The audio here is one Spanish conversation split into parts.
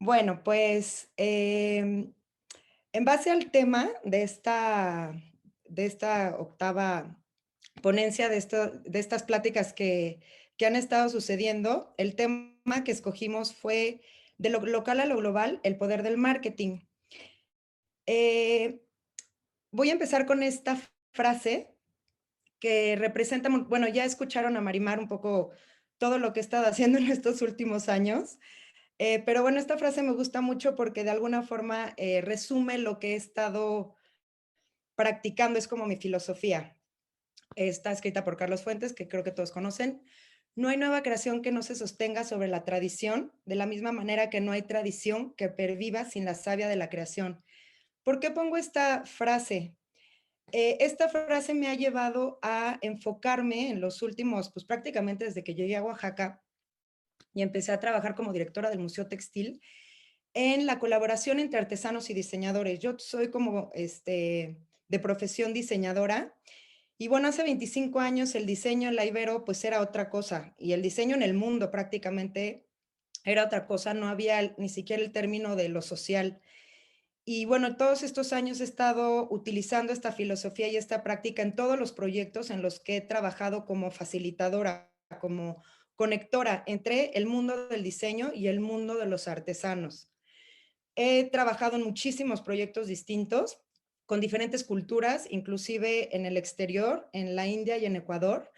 Bueno, pues, en base al tema de esta octava ponencia, de estas pláticas que han estado sucediendo, el tema que escogimos fue de lo local a lo global, el poder del marketing. Eh, Voy a empezar con esta frase que representa, bueno, ya escucharon a Marimar un poco todo lo que he estado haciendo en estos últimos años. Pero bueno, esta frase me gusta mucho porque de alguna forma resume lo que he estado practicando, es como mi filosofía. Está escrita por Carlos Fuentes, que creo que todos conocen. No hay nueva creación que no se sostenga sobre la tradición, de la misma manera que no hay tradición que perviva sin la savia de la creación. ¿Por qué pongo esta frase? Esta frase me ha llevado a enfocarme en los últimos, pues prácticamente desde que llegué a Oaxaca y empecé a trabajar como directora del Museo Textil, en la colaboración entre artesanos y diseñadores. Yo soy como de profesión diseñadora y bueno, hace 25 años el diseño en la Ibero pues era otra cosa y el diseño en el mundo prácticamente era otra cosa, no había ni siquiera el término de lo social. Y bueno, todos estos años he estado utilizando esta filosofía y esta práctica en todos los proyectos en los que he trabajado como facilitadora, como conectora entre el mundo del diseño y el mundo de los artesanos. He trabajado en muchísimos proyectos distintos, con diferentes culturas, inclusive en el exterior, en la India y en Ecuador.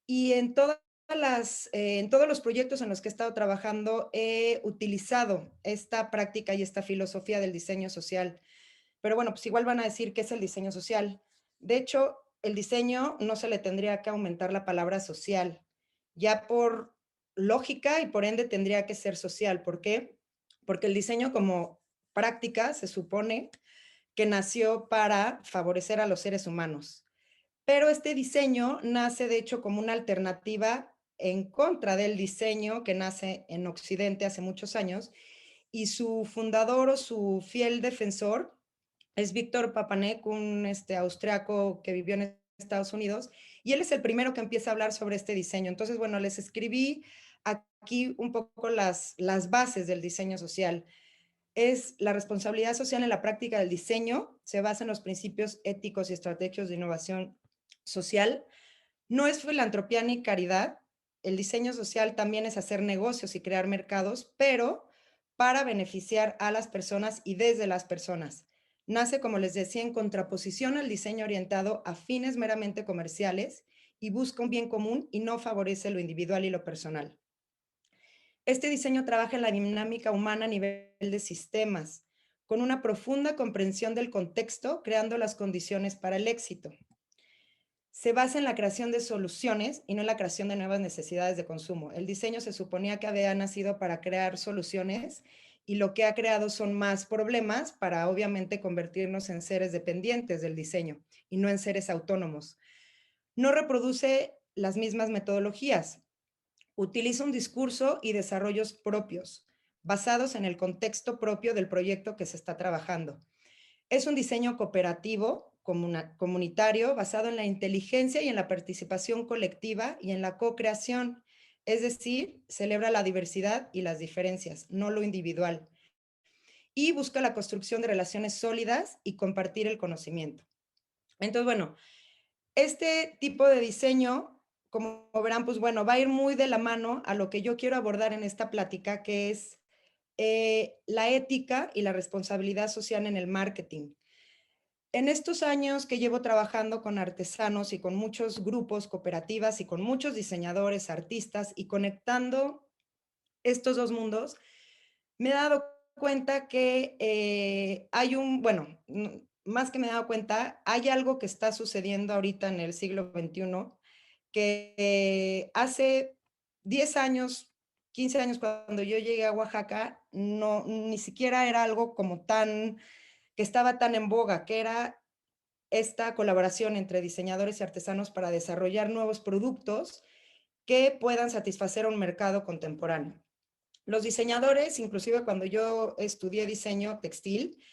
Y en todos los proyectos en los que he estado trabajando he utilizado esta práctica y esta filosofía del diseño social. Pero bueno, pues igual van a decir qué es el diseño social. De hecho, el diseño no se le tendría que aumentar la palabra social, ya por lógica y por ende tendría que ser social. ¿Por qué? Porque el diseño como práctica se supone que nació para favorecer a los seres humanos. Pero este diseño nace de hecho como una alternativa en contra del diseño que nace en Occidente hace muchos años y su fundador o su fiel defensor es Víctor Papanek, un austriaco que vivió en Estados Unidos, y él es el primero que empieza a hablar sobre este diseño. Entonces, bueno, les escribí aquí un poco las bases del diseño social. Es la responsabilidad social en la práctica del diseño, se basa en los principios éticos y estrategias de innovación social. No es filantropía ni caridad. El diseño social también es hacer negocios y crear mercados, pero para beneficiar a las personas y desde las personas. Nace, como les decía, en contraposición al diseño orientado a fines meramente comerciales y busca un bien común y no favorece lo individual y lo personal. Este diseño trabaja en la dinámica humana a nivel de sistemas, con una profunda comprensión del contexto, creando las condiciones para el éxito. Se basa en la creación de soluciones y no en la creación de nuevas necesidades de consumo. El diseño se suponía que había nacido para crear soluciones y lo que ha creado son más problemas para obviamente convertirnos en seres dependientes del diseño y no en seres autónomos. No reproduce las mismas metodologías, utiliza un discurso y desarrollos propios, basados en el contexto propio del proyecto que se está trabajando. Es un diseño cooperativo, comunitario, basado en la inteligencia y en la participación colectiva y en la co-creación, es decir, celebra la diversidad y las diferencias, no lo individual, y busca la construcción de relaciones sólidas y compartir el conocimiento. Entonces, bueno, este tipo de diseño, como verán, pues bueno, va a ir muy de la mano a lo que yo quiero abordar en esta plática, que es la ética y la responsabilidad social en el marketing. En estos años que llevo trabajando con artesanos y con muchos grupos, cooperativas y con muchos diseñadores, artistas y conectando estos dos mundos, me he dado cuenta que hay bueno, más que me he dado cuenta, hay algo que está sucediendo ahorita en el siglo XXI que hace 10 años, 15 años cuando yo llegué a Oaxaca, no, ni siquiera era algo como que estaba tan en boga, que era esta colaboración entre diseñadores y artesanos para desarrollar nuevos productos que puedan satisfacer a un mercado contemporáneo. Los diseñadores, inclusive cuando yo estudié diseño textil,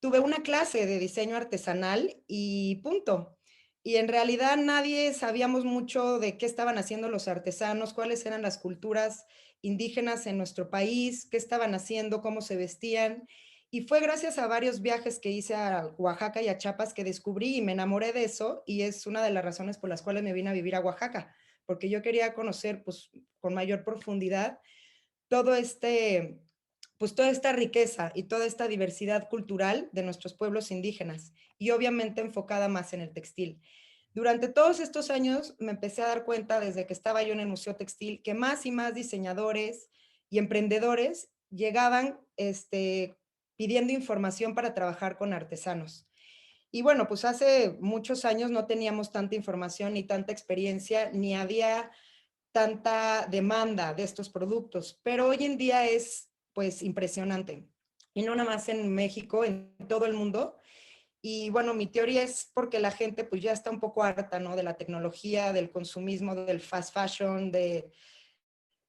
tuve una clase de diseño artesanal y punto. y en realidad nadie sabíamos mucho de qué estaban haciendo los artesanos, cuáles eran las culturas indígenas en nuestro país, qué estaban haciendo, cómo se vestían. Y fue gracias a varios viajes que hice a Oaxaca y a Chiapas que descubrí y me enamoré de eso, y es una de las razones por las cuales me vine a vivir a Oaxaca, porque yo quería conocer, pues, con mayor profundidad todo este, pues toda esta riqueza y toda esta diversidad cultural de nuestros pueblos indígenas y obviamente enfocada más en el textil. Durante todos estos años me empecé a dar cuenta desde que estaba yo en el Museo Textil que más y más diseñadores y emprendedores llegaban pidiendo información para trabajar con artesanos. Y bueno, pues hace muchos años no teníamos tanta información ni tanta experiencia, ni había tanta demanda de estos productos, pero hoy en día es pues impresionante. Y no nada más en México, en todo el mundo. Y bueno, mi teoría es porque la gente pues ya está un poco harta, ¿no? De la tecnología, del consumismo, del fast fashion, de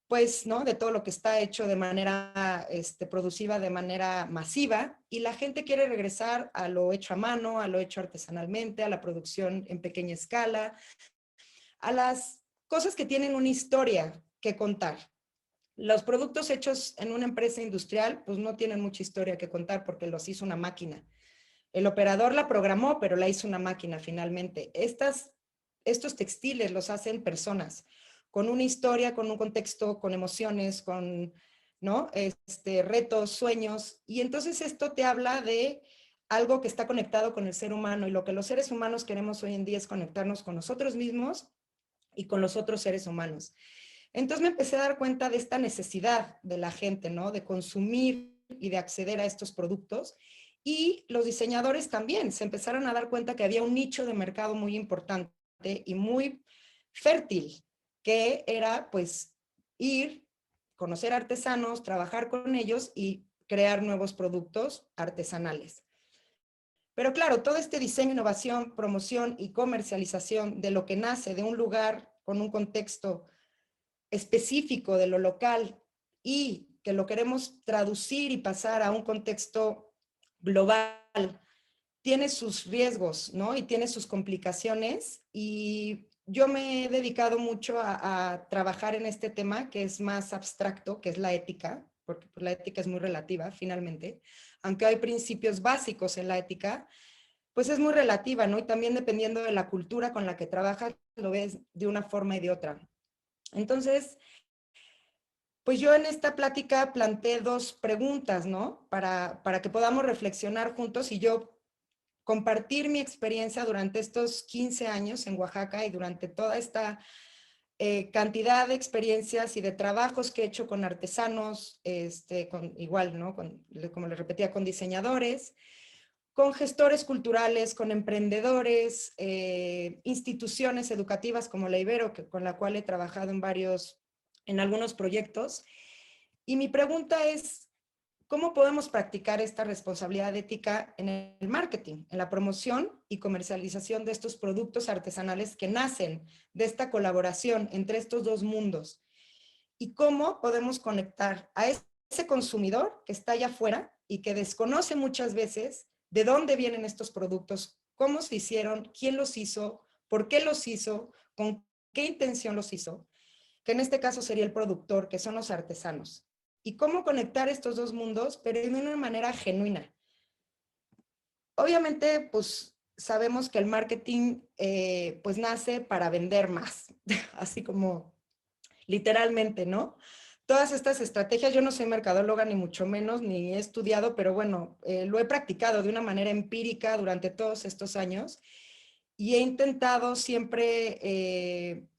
pues, ¿no? De todo lo que está hecho de manera producida de manera masiva y la gente quiere regresar a lo hecho a mano, a lo hecho artesanalmente, a la producción en pequeña escala, a las cosas que tienen una historia que contar. Los productos hechos en una empresa industrial, pues no tienen mucha historia que contar porque los hizo una máquina. El operador la programó, pero la hizo una máquina finalmente. Estos textiles los hacen personas, con una historia, con un contexto, con emociones, con ¿no? Retos, sueños. Y entonces esto te habla de algo que está conectado con el ser humano y lo que los seres humanos queremos hoy en día es conectarnos con nosotros mismos y con los otros seres humanos. Entonces me empecé a dar cuenta de esta necesidad de la gente, ¿no? De consumir y de acceder a estos productos. Y los diseñadores también se empezaron a dar cuenta que había un nicho de mercado muy importante y muy fértil, que era pues ir, conocer artesanos, trabajar con ellos y crear nuevos productos artesanales. Pero claro, todo este diseño, innovación, promoción y comercialización de lo que nace de un lugar con un contexto específico de lo local y que lo queremos traducir y pasar a un contexto global, tiene sus riesgos, ¿no? Y tiene sus complicaciones. Y yo me he dedicado mucho a trabajar en este tema que es más abstracto, que es la ética, porque pues, la ética es muy relativa, finalmente. Aunque hay principios básicos en la ética, pues es muy relativa, ¿no? Y también dependiendo de la cultura con la que trabajas, lo ves de una forma y de otra. Entonces, pues yo en esta plática planteé dos preguntas, ¿no? Para que podamos reflexionar juntos y yo compartir mi experiencia durante estos 15 años en Oaxaca y durante toda esta cantidad de experiencias y de trabajos que he hecho con artesanos, igual, ¿no? Como les repetía, con diseñadores, con gestores culturales, con emprendedores, instituciones educativas como la Ibero, con la cual he trabajado en algunos proyectos. Y mi pregunta es, ¿cómo podemos practicar esta responsabilidad ética en el marketing, en la promoción y comercialización de estos productos artesanales que nacen de esta colaboración entre estos dos mundos? ¿Y cómo podemos conectar a ese consumidor que está allá afuera y que desconoce muchas veces de dónde vienen estos productos, cómo se hicieron, quién los hizo, por qué los hizo, con qué intención los hizo? Que en este caso sería el productor, que son los artesanos. Y cómo conectar estos dos mundos, pero de una manera genuina. Obviamente, pues sabemos que el marketing pues nace para vender más, así como literalmente, ¿no? Todas estas estrategias, yo no soy mercadóloga ni mucho menos, ni he estudiado, pero bueno, lo he practicado de una manera empírica durante todos estos años y he intentado siempre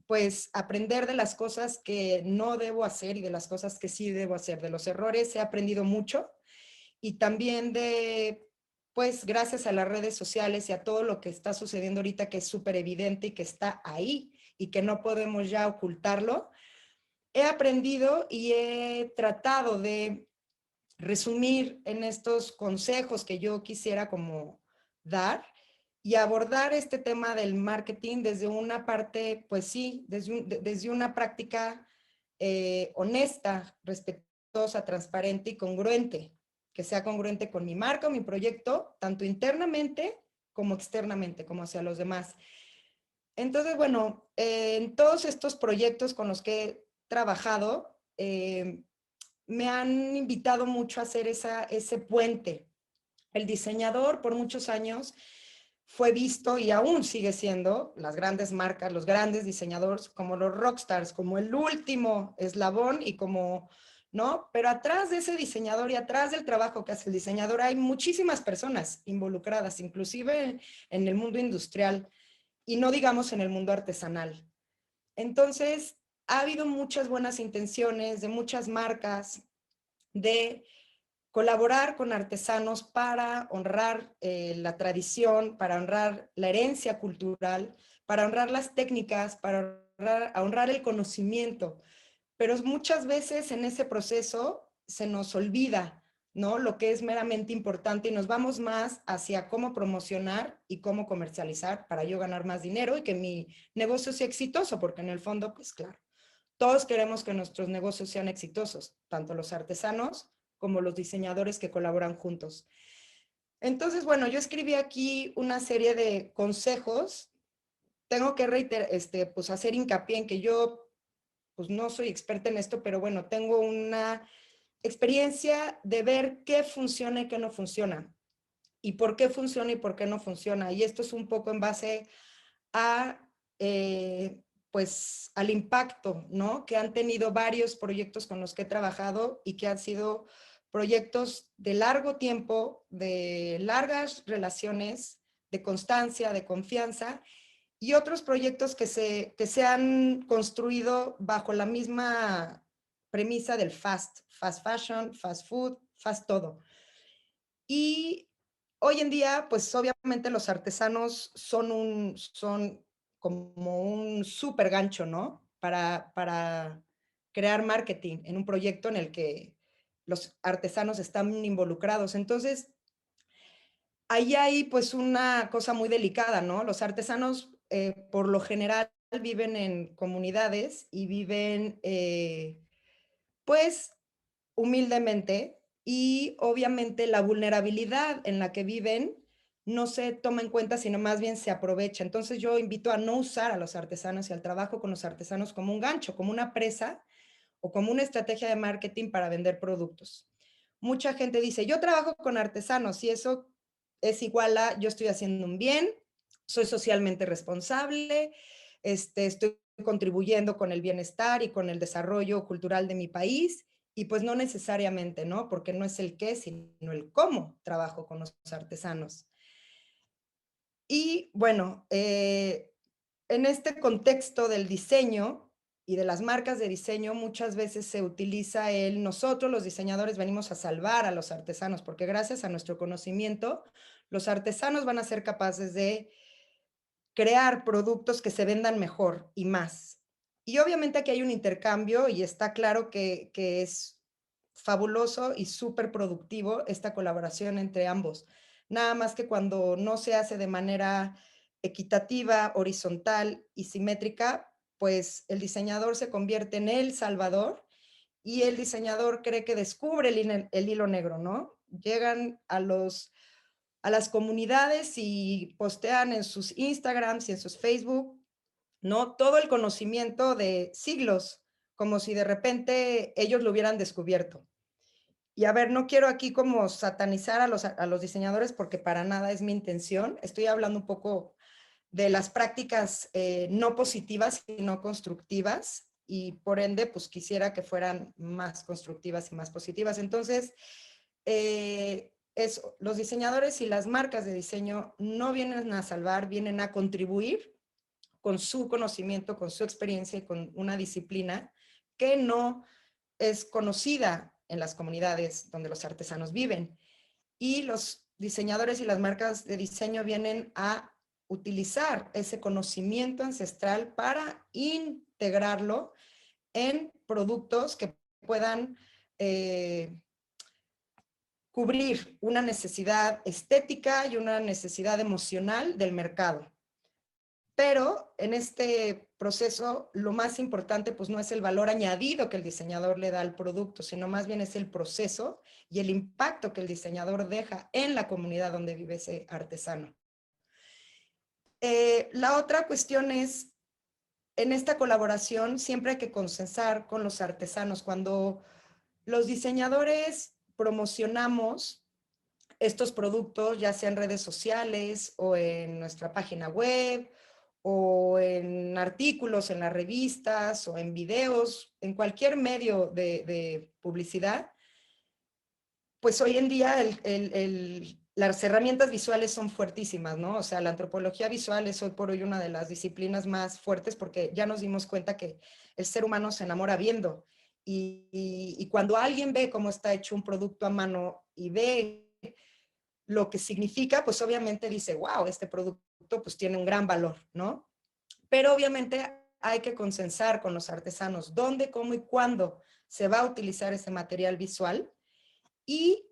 pues aprender de las cosas que no debo hacer y de las cosas que sí debo hacer. De los errores he aprendido mucho y también pues gracias a las redes sociales y a todo lo que está sucediendo ahorita que es súper evidente y que está ahí y que no podemos ya ocultarlo, he aprendido y he tratado de resumir en estos consejos que yo quisiera como dar y abordar este tema del marketing desde una parte, pues sí, desde una práctica honesta, respetuosa, transparente y congruente, que sea congruente con mi marca o mi proyecto, tanto internamente como externamente, como hacia los demás. Entonces, bueno, en todos estos proyectos con los que he trabajado, me han invitado mucho a hacer ese puente. El diseñador por muchos años fue visto y aún sigue siendo las grandes marcas, los grandes diseñadores como los rockstars, como el último eslabón y como, ¿no? Pero atrás de ese diseñador y atrás del trabajo que hace el diseñador hay muchísimas personas involucradas, inclusive en el mundo industrial y no digamos en el mundo artesanal. Entonces, ha habido muchas buenas intenciones de muchas marcas de colaborar con artesanos para honrar la tradición, para honrar la herencia cultural, para honrar las técnicas, para honrar el conocimiento. Pero muchas veces en ese proceso se nos olvida, ¿no? Lo que es meramente importante y nos vamos más hacia cómo promocionar y cómo comercializar para yo ganar más dinero y que mi negocio sea exitoso, porque en el fondo, pues claro, todos queremos que nuestros negocios sean exitosos, tanto los artesanos como los diseñadores que colaboran juntos. Entonces, bueno, yo escribí aquí una serie de consejos. Tengo que pues hacer hincapié en que yo pues no soy experta en esto, pero bueno, tengo una experiencia de ver qué funciona y qué no funciona, y por qué funciona y por qué no funciona. Y esto es un poco en base a, pues, al impacto, ¿no? Que han tenido varios proyectos con los que he trabajado y que han sido proyectos de largo tiempo, de largas relaciones, de constancia, de confianza, y otros proyectos que se han construido bajo la misma premisa del fast fashion, fast food, fast todo. Y hoy en día, pues obviamente los artesanos son como un súper gancho, ¿no? Para crear marketing en un proyecto en el que los artesanos están involucrados. Entonces, ahí hay pues una cosa muy delicada, ¿no? Los artesanos por lo general viven en comunidades y viven pues humildemente y obviamente la vulnerabilidad en la que viven no se toma en cuenta, sino más bien se aprovecha. Entonces yo invito a no usar a los artesanos y al trabajo con los artesanos como un gancho, como una presa o como una estrategia de marketing para vender productos. Mucha gente dice, yo trabajo con artesanos y eso es igual a yo estoy haciendo un bien, soy socialmente responsable, estoy contribuyendo con el bienestar y con el desarrollo cultural de mi país. Y pues no necesariamente, ¿no? Porque no es el qué, sino el cómo trabajo con los artesanos. Y bueno, en este contexto del diseño y de las marcas de diseño, muchas veces se utiliza nosotros los diseñadores venimos a salvar a los artesanos, porque gracias a nuestro conocimiento, los artesanos van a ser capaces de crear productos que se vendan mejor y más. Y obviamente aquí hay un intercambio y está claro que es fabuloso y súper productivo esta colaboración entre ambos. Nada más que cuando no se hace de manera equitativa, horizontal y simétrica, pues el diseñador se convierte en el salvador y el diseñador cree que descubre el hilo negro, ¿no? Llegan a las comunidades y postean en sus Instagrams y en sus Facebook, ¿no? Todo el conocimiento de siglos, como si de repente ellos lo hubieran descubierto. Y a ver, no quiero aquí como satanizar a los diseñadores porque para nada es mi intención. Estoy hablando un poco de las prácticas no positivas y no constructivas y por ende pues quisiera que fueran más constructivas y más positivas. Entonces, los diseñadores y las marcas de diseño no vienen a salvar, vienen a contribuir con su conocimiento, con su experiencia y con una disciplina que no es conocida en las comunidades donde los artesanos viven. Y los diseñadores y las marcas de diseño vienen a utilizar ese conocimiento ancestral para integrarlo en productos que puedan cubrir una necesidad estética y una necesidad emocional del mercado. Pero en este proceso lo más importante pues no es el valor añadido que el diseñador le da al producto, sino más bien es el proceso y el impacto que el diseñador deja en la comunidad donde vive ese artesano. La otra cuestión es, en esta colaboración siempre hay que consensar con los artesanos. Cuando los diseñadores promocionamos estos productos, ya sea en redes sociales o en nuestra página web o en artículos en las revistas o en videos, en cualquier medio de publicidad, pues hoy en día las herramientas visuales son fuertísimas, ¿no? O sea, la antropología visual es hoy por hoy una de las disciplinas más fuertes porque ya nos dimos cuenta que el ser humano se enamora viendo. Y cuando alguien ve cómo está hecho un producto a mano y ve lo que significa, pues obviamente dice, wow, este producto pues tiene un gran valor, ¿no? Pero obviamente hay que consensar con los artesanos dónde, cómo y cuándo se va a utilizar ese material visual. Y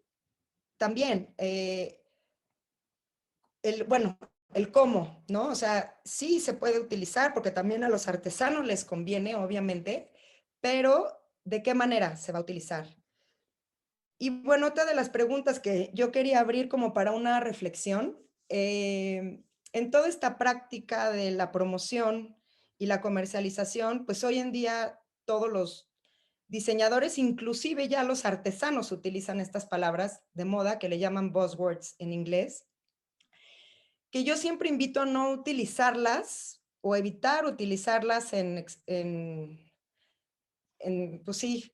también, bueno, el cómo, ¿no? O sea, sí se puede utilizar porque también a los artesanos les conviene, obviamente, pero ¿de qué manera se va a utilizar? Y bueno, otra de las preguntas que yo quería abrir como para una reflexión, en toda esta práctica de la promoción y la comercialización, pues hoy en día todos los diseñadores, inclusive ya los artesanos utilizan estas palabras de moda que le llaman buzzwords en inglés, que yo siempre invito a no utilizarlas o evitar utilizarlas pues sí.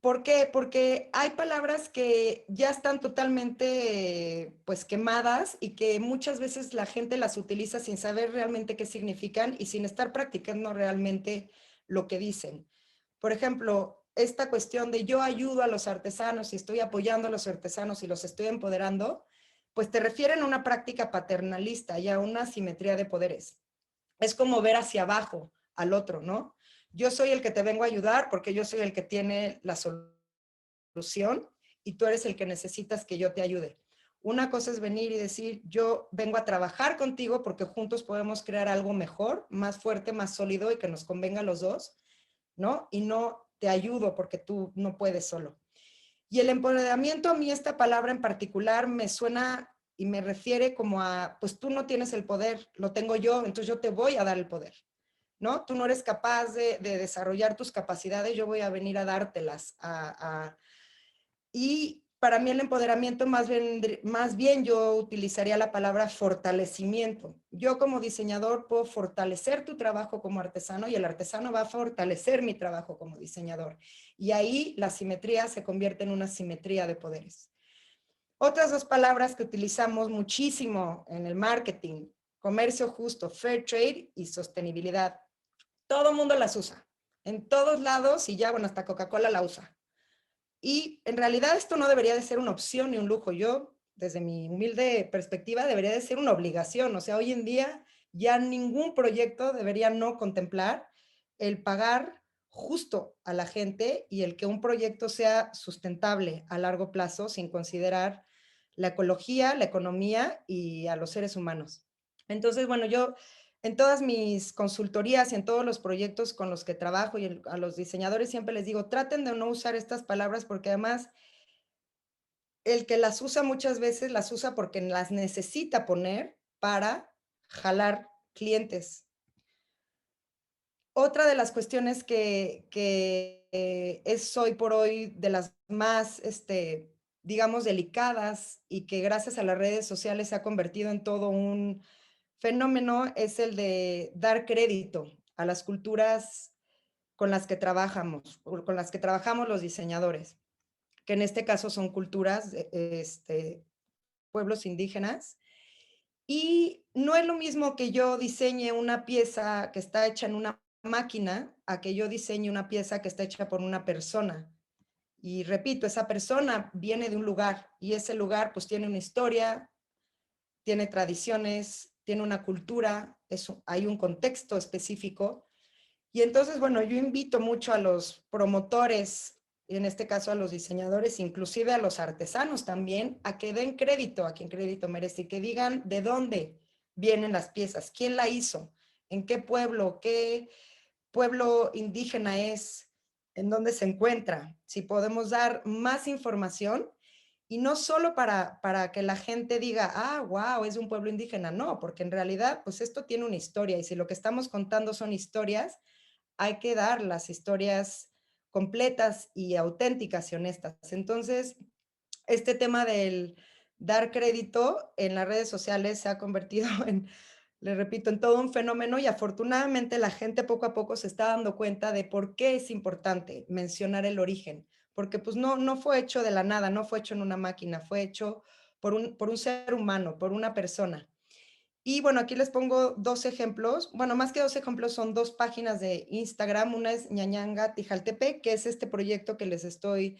¿Por qué? Porque hay palabras que ya están totalmente, pues, quemadas y que muchas veces la gente las utiliza sin saber realmente qué significan y sin estar practicando realmente lo que dicen. Por ejemplo, esta cuestión de yo ayudo a los artesanos y estoy apoyando a los artesanos y los estoy empoderando, pues te refieren a una práctica paternalista y a una simetría de poderes. Es como ver hacia abajo al otro, ¿no? Yo soy el que te vengo a ayudar porque yo soy el que tiene la solución y tú eres el que necesitas que yo te ayude. Una cosa es venir y decir, yo vengo a trabajar contigo porque juntos podemos crear algo mejor, más fuerte, más sólido y que nos convenga a los dos, ¿no? Y no te ayudo porque tú no puedes solo. Y el empoderamiento, a mí esta palabra en particular me suena y me refiere como a, pues tú no tienes el poder, lo tengo yo, entonces yo te voy a dar el poder, ¿no? Tú no eres capaz de desarrollar tus capacidades, yo voy a venir a dártelas. Y para mí el empoderamiento más bien yo utilizaría la palabra fortalecimiento. Yo como diseñador puedo fortalecer tu trabajo como artesano y el artesano va a fortalecer mi trabajo como diseñador. Y ahí la simetría se convierte en una simetría de poderes. Otras dos palabras que utilizamos muchísimo en el marketing, comercio justo, fair trade y sostenibilidad. Todo el mundo las usa, en todos lados y ya, bueno, hasta Coca-Cola la usa. Y en realidad esto no debería de ser una opción ni un lujo. Yo, desde mi humilde perspectiva, debería de ser una obligación. O sea, hoy en día ya ningún proyecto debería no contemplar el pagar justo a la gente y el que un proyecto sea sustentable a largo plazo sin considerar la ecología, la economía y a los seres humanos. Entonces, bueno, yo en todas mis consultorías y en todos los proyectos con los que trabajo y a los diseñadores siempre les digo, traten de no usar estas palabras porque además el que las usa muchas veces las usa porque las necesita poner para jalar clientes. Otra de las cuestiones que es hoy por hoy de las más, digamos, delicadas y que gracias a las redes sociales se ha convertido en todo un fenómeno es el de dar crédito a las culturas con las que trabajamos, con las que trabajamos los diseñadores, que en este caso son culturas, pueblos indígenas. Y no es lo mismo que yo diseñe una pieza que está hecha en una máquina a que yo diseñe una pieza que está hecha por una persona. Y repito, esa persona viene de un lugar y ese lugar pues tiene una historia, tiene tradiciones, tiene una cultura, hay un contexto específico. Y entonces, bueno, yo invito mucho a los promotores, en este caso a los diseñadores, inclusive a los artesanos también, a que den crédito a quien crédito merece y que digan de dónde vienen las piezas, quién la hizo, en qué pueblo indígena es, en dónde se encuentra. Si podemos dar más información Y no solo para que la gente diga, ah, wow, es de un pueblo indígena, no, porque en realidad, pues esto tiene una historia y si lo que estamos contando son historias, hay que dar las historias completas y auténticas y honestas. Entonces, este tema del dar crédito en las redes sociales se ha convertido en, le repito, en todo un fenómeno y afortunadamente la gente poco a poco se está dando cuenta de por qué es importante mencionar el origen, porque pues no fue hecho de la nada, no fue hecho en una máquina, fue hecho por un ser humano, por una persona. Y bueno, aquí les pongo dos ejemplos. Bueno, más que dos ejemplos, son dos páginas de Instagram. Una es Ñañanga Tijaltepec, que es este proyecto que les estoy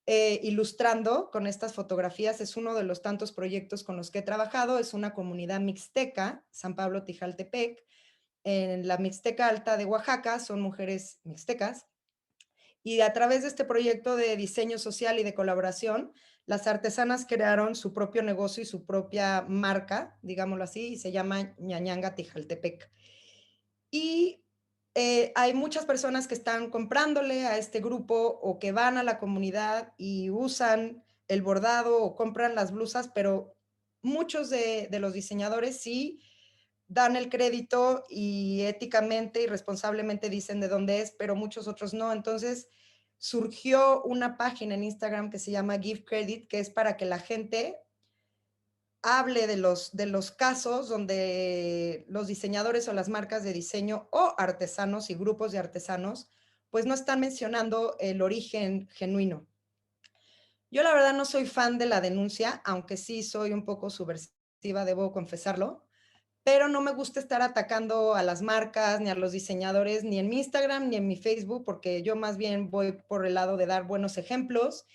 ilustrando con estas fotografías. Es uno de los tantos proyectos con los que he trabajado. Es una comunidad mixteca, San Pablo Tijaltepec. En la Mixteca Alta de Oaxaca son mujeres mixtecas. Y a través de este proyecto de diseño social y de colaboración, las artesanas crearon su propio negocio y su propia marca, digámoslo así, y se llama Ñañanga Tijaltepec. Y hay muchas personas que están comprándole a este grupo o que van a la comunidad y usan el bordado o compran las blusas, pero muchos de los diseñadores sí dan el crédito y éticamente y responsablemente dicen de dónde es, pero muchos otros no. Entonces surgió una página en Instagram que se llama Give Credit, que es para que la gente hable de los casos donde los diseñadores o las marcas de diseño o artesanos y grupos de artesanos pues no están mencionando el origen genuino. Yo la verdad no soy fan de la denuncia, aunque sí soy un poco subversiva, debo confesarlo, pero no me gusta estar atacando a las marcas ni a los diseñadores ni en mi Instagram ni en mi Facebook, porque yo más bien voy por el lado de dar buenos ejemplos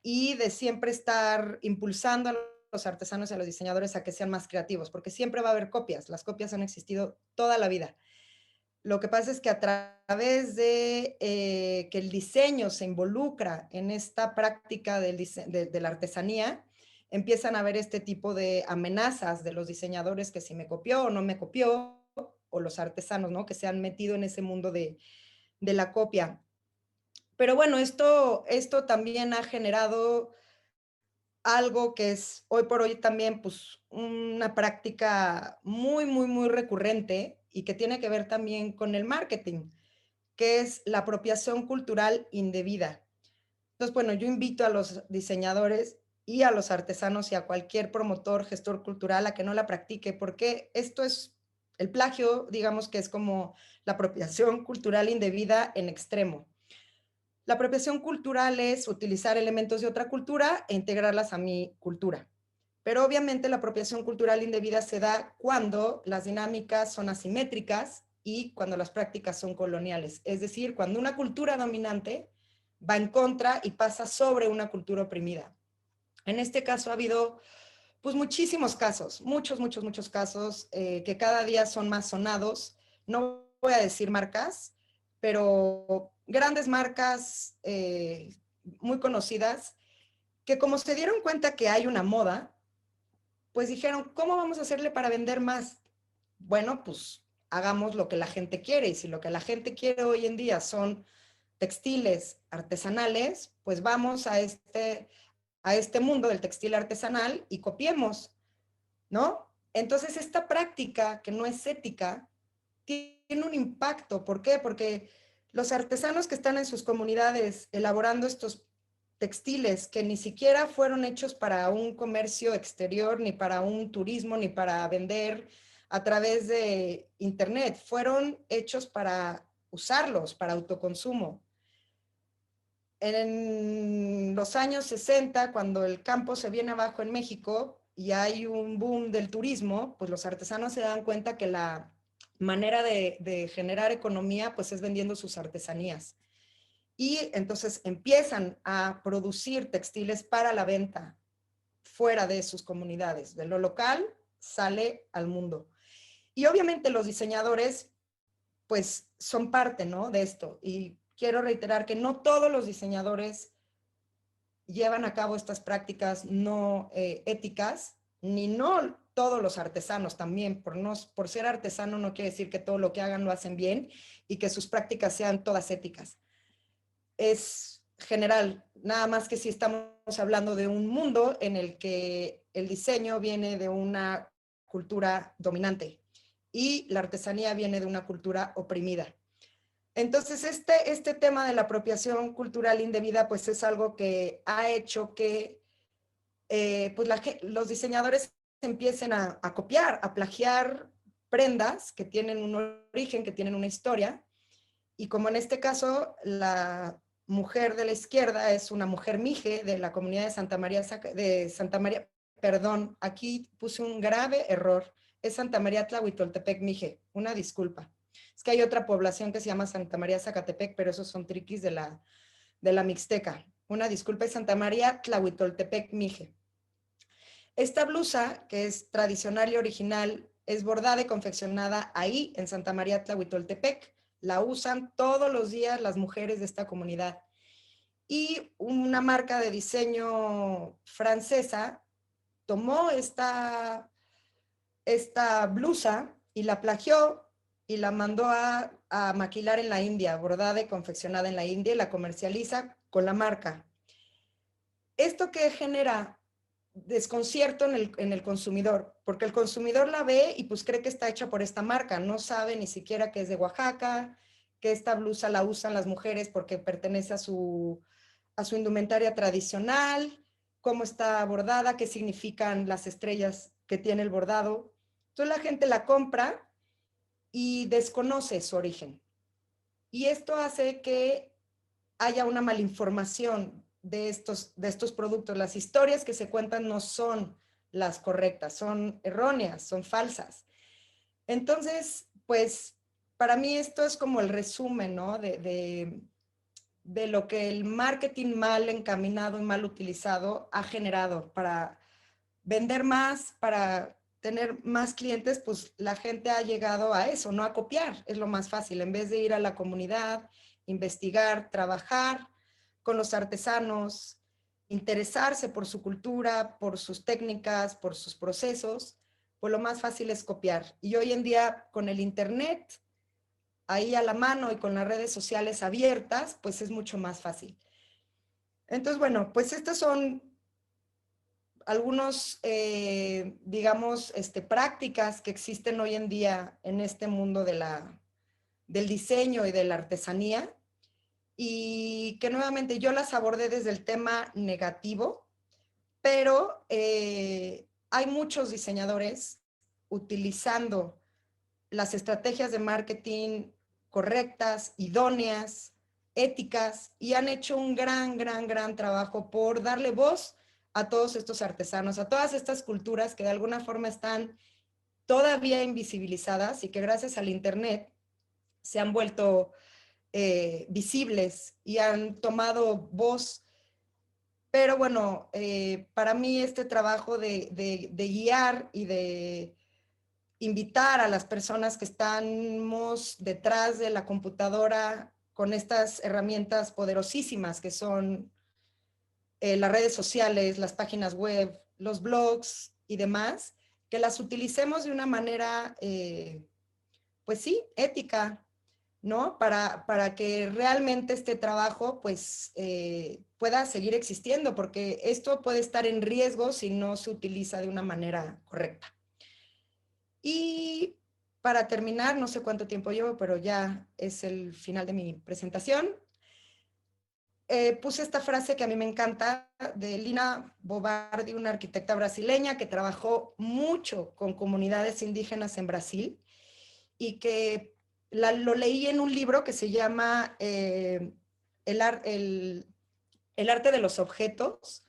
y de siempre estar impulsando a los artesanos y a los diseñadores a que sean más creativos, porque siempre va a haber copias, las copias han existido toda la vida. Lo que pasa es que a través de que el diseño se involucra en esta práctica de la artesanía, empiezan a haber este tipo de amenazas de los diseñadores que si me copió o no me copió, o los artesanos, ¿no? Que se han metido en ese mundo de la copia. Pero bueno, esto también ha generado algo que es hoy por hoy también pues una práctica muy recurrente y que tiene que ver también con el marketing, que es la apropiación cultural indebida. Entonces, bueno, yo invito a los diseñadores y a los artesanos y a cualquier promotor, gestor cultural a que no la practique, porque esto es el plagio, digamos que es como la apropiación cultural indebida en extremo. La apropiación cultural es utilizar elementos de otra cultura e integrarlas a mi cultura. Pero obviamente la apropiación cultural indebida se da cuando las dinámicas son asimétricas y cuando las prácticas son coloniales. Es decir, cuando una cultura dominante va en contra y pasa sobre una cultura oprimida. En este caso ha habido pues muchísimos casos, muchos casos que cada día son más sonados. No voy a decir marcas, pero grandes marcas muy conocidas que como se dieron cuenta que hay una moda, pues dijeron, ¿cómo vamos a hacerle para vender más? Bueno, pues hagamos lo que la gente quiere y si lo que la gente quiere hoy en día son textiles artesanales, pues vamos a este mundo del textil artesanal y copiemos, ¿no? Entonces, esta práctica que no es ética tiene un impacto. ¿Por qué? Porque los artesanos que están en sus comunidades elaborando estos textiles que ni siquiera fueron hechos para un comercio exterior, ni para un turismo, ni para vender a través de internet, fueron hechos para usarlos, para autoconsumo. En los años 60, cuando el campo se viene abajo en México y hay un boom del turismo, pues los artesanos se dan cuenta que la manera de generar economía pues es vendiendo sus artesanías. Y entonces empiezan a producir textiles para la venta fuera de sus comunidades. De lo local sale al mundo. Y obviamente los diseñadores pues son parte, ¿no? De esto. Y quiero reiterar que no todos los diseñadores llevan a cabo estas prácticas no éticas, ni no todos los artesanos también. Por ser artesano no quiere decir que todo lo que hagan lo hacen bien y que sus prácticas sean todas éticas. Es general, nada más que si estamos hablando de un mundo en el que el diseño viene de una cultura dominante y la artesanía viene de una cultura oprimida. Entonces, este tema de la apropiación cultural indebida, pues es algo que ha hecho que pues los diseñadores empiecen a copiar, a plagiar prendas que tienen un origen, que tienen una historia, y como en este caso la mujer de la izquierda es una mujer mije de la comunidad de Santa María, perdón, aquí puse un grave error, es Santa María Tlahuitoltepec Mije, una disculpa. Es que hay otra población que se llama Santa María Zacatepec, pero esos son triquis de la Mixteca. Una disculpa, es Santa María Tlahuitoltepec Mije. Esta blusa, que es tradicional y original, es bordada y confeccionada ahí, en Santa María Tlahuitoltepec. La usan todos los días las mujeres de esta comunidad. Y una marca de diseño francesa tomó esta blusa y la plagió y la mandó a maquilar en la India, bordada y confeccionada en la India, y la comercializa con la marca. ¿Esto qué genera? Desconcierto en el consumidor, porque el consumidor la ve y pues cree que está hecha por esta marca, no sabe ni siquiera que es de Oaxaca, que esta blusa la usan las mujeres porque pertenece a su indumentaria tradicional, cómo está bordada, qué significan las estrellas que tiene el bordado. Entonces la gente la compra y desconoce su origen. Y esto hace que haya una malinformación de estos productos. Las historias que se cuentan no son las correctas, son erróneas, son falsas. Entonces, pues, para mí esto es como el resumen, ¿no? De lo que el marketing mal encaminado y mal utilizado ha generado para vender más, para tener más clientes, pues la gente ha llegado a eso, no a copiar, es lo más fácil, en vez de ir a la comunidad, investigar, trabajar con los artesanos, interesarse por su cultura, por sus técnicas, por sus procesos, pues lo más fácil es copiar. Y hoy en día con el internet ahí a la mano y con las redes sociales abiertas, pues es mucho más fácil. Entonces, bueno, pues estas son algunos, digamos, prácticas que existen hoy en día en este mundo del diseño y de la artesanía, y que nuevamente yo las abordé desde el tema negativo, pero hay muchos diseñadores utilizando las estrategias de marketing correctas, idóneas, éticas, y han hecho un gran trabajo por darle voz a todos estos artesanos, a todas estas culturas que de alguna forma están todavía invisibilizadas y que gracias al Internet se han vuelto visibles y han tomado voz. Pero bueno, para mí este trabajo de guiar y de invitar a las personas que estamos detrás de la computadora con estas herramientas poderosísimas que son las redes sociales, las páginas web, los blogs y demás, que las utilicemos de una manera, pues sí, ética, ¿no? Para que realmente este trabajo, pues, pueda seguir existiendo, porque esto puede estar en riesgo si no se utiliza de una manera correcta. Y para terminar, no sé cuánto tiempo llevo, pero ya es el final de mi presentación. Puse esta frase que a mí me encanta de Lina Bobardi, una arquitecta brasileña que trabajó mucho con comunidades indígenas en Brasil y que lo leí en un libro que se llama el, el arte de los objetos,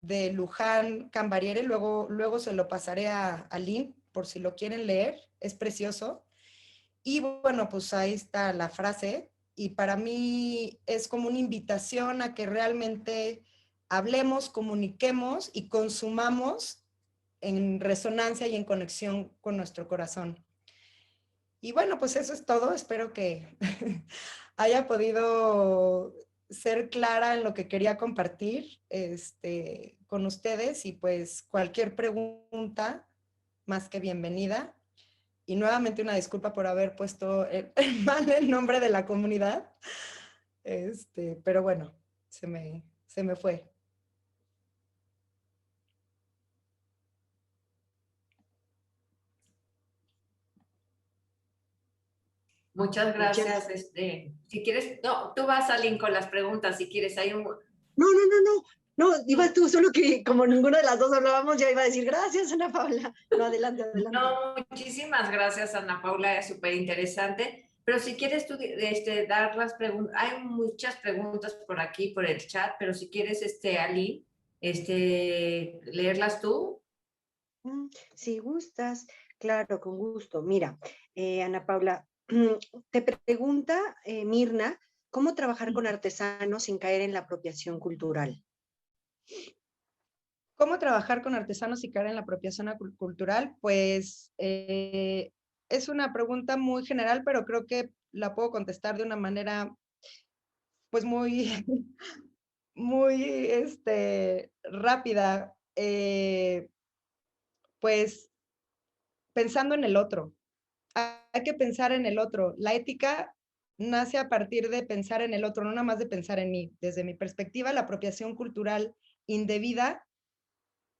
de Luján Cambariere. Luego se lo pasaré a Lynn por si lo quieren leer, es precioso. Y bueno, pues ahí está la frase, y para mí es como una invitación a que realmente hablemos, comuniquemos y consumamos en resonancia y en conexión con nuestro corazón. Y bueno, pues eso es todo. Espero que haya podido ser clara en lo que quería compartir con ustedes, y pues cualquier pregunta, más que bienvenida. Y nuevamente una disculpa por haber puesto mal el nombre de la comunidad. Pero bueno. se me fue. Muchas Muchas. gracias. Si quieres, no, tú vas, Aline, con las preguntas, si quieres. No, ibas tú, solo que como ninguna de las dos hablábamos, ya iba a decir gracias, Ana Paula. No, adelante, adelante. No, muchísimas gracias, Ana Paula, es súper interesante. Pero si quieres tú dar las preguntas, hay muchas preguntas por aquí, por el chat, pero si quieres, Ali, leerlas tú. Si gustas, claro, con gusto. Mira, Ana Paula, te pregunta Mirna, ¿cómo trabajar con artesanos sin caer en la apropiación cultural? ¿Cómo trabajar con artesanos y caer en la apropiación cultural? Pues es una pregunta muy general, pero creo que la puedo contestar de una manera pues muy, muy rápida. Pues pensando en el otro. Hay que pensar en el otro. La ética nace a partir de pensar en el otro, no nada más de pensar en mí. Desde mi perspectiva, la apropiación cultural indebida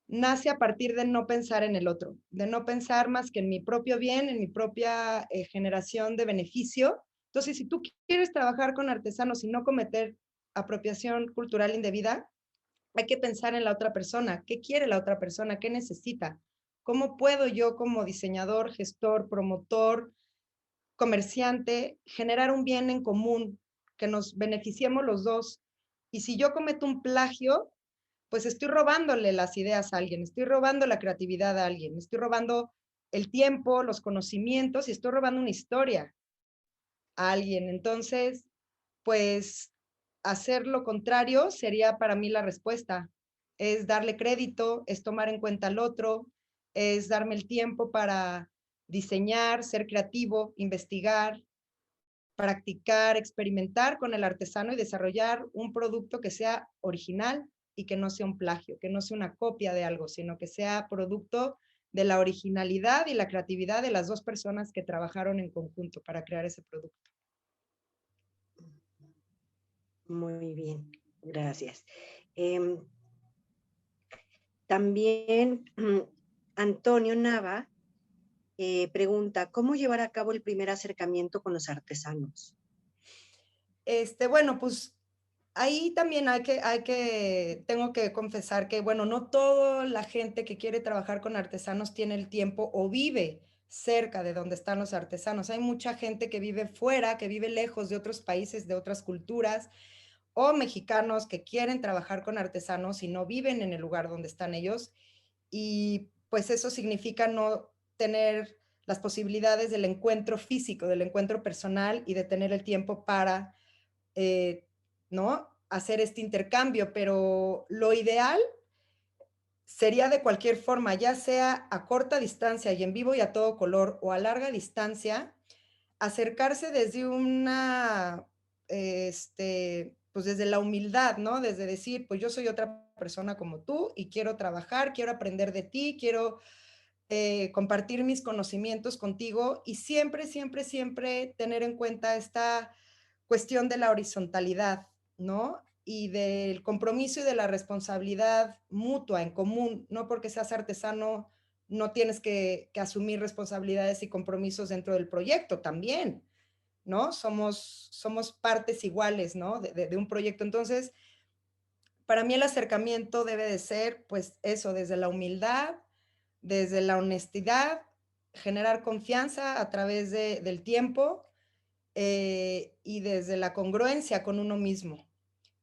nace a partir de no pensar en el otro, de no pensar más que en mi propio bien, en mi propia generación de beneficio. Entonces, si tú quieres trabajar con artesanos y no cometer apropiación cultural indebida, hay que pensar en la otra persona. ¿Qué quiere la otra persona? ¿Qué necesita? ¿Cómo puedo yo como diseñador, gestor, promotor, comerciante generar un bien en común, que nos beneficiemos los dos? Y si yo cometo un plagio, pues estoy robándole las ideas a alguien, estoy robando la creatividad a alguien, estoy robando el tiempo, los conocimientos y estoy robando una historia a alguien. Entonces, pues hacer lo contrario sería para mí la respuesta. Es darle crédito, es tomar en cuenta al otro, es darme el tiempo para diseñar, ser creativo, investigar, practicar, experimentar con el artesano y desarrollar un producto que sea original y que no sea un plagio, que no sea una copia de algo, sino que sea producto de la originalidad y la creatividad de las dos personas que trabajaron en conjunto para crear ese producto. Muy bien, gracias. También Antonio Nava pregunta, ¿cómo llevar a cabo el primer acercamiento con los artesanos? Bueno, pues ahí también tengo que confesar que, bueno, no toda la gente que quiere trabajar con artesanos tiene el tiempo o vive cerca de donde están los artesanos. Hay mucha gente que vive fuera, que vive lejos de otros países, de otras culturas, o mexicanos que quieren trabajar con artesanos y no viven en el lugar donde están ellos. Y pues eso significa no tener las posibilidades del encuentro físico, del encuentro personal y de tener el tiempo para ¿no? Hacer este intercambio, pero lo ideal sería de cualquier forma, ya sea a corta distancia y en vivo y a todo color, o a larga distancia, acercarse desde una, pues desde la humildad, ¿no? Desde decir, pues yo soy otra persona como tú y quiero trabajar, quiero aprender de ti, quiero compartir mis conocimientos contigo y siempre, siempre, siempre tener en cuenta esta cuestión de la horizontalidad, ¿no? Y del compromiso y de la responsabilidad mutua en común, no porque seas artesano no tienes que asumir responsabilidades y compromisos dentro del proyecto también, ¿no? Somos partes iguales, ¿no? De un proyecto. Entonces, para mí el acercamiento debe de ser, pues eso, desde la humildad, desde la honestidad, generar confianza a través del tiempo y desde la congruencia con uno mismo.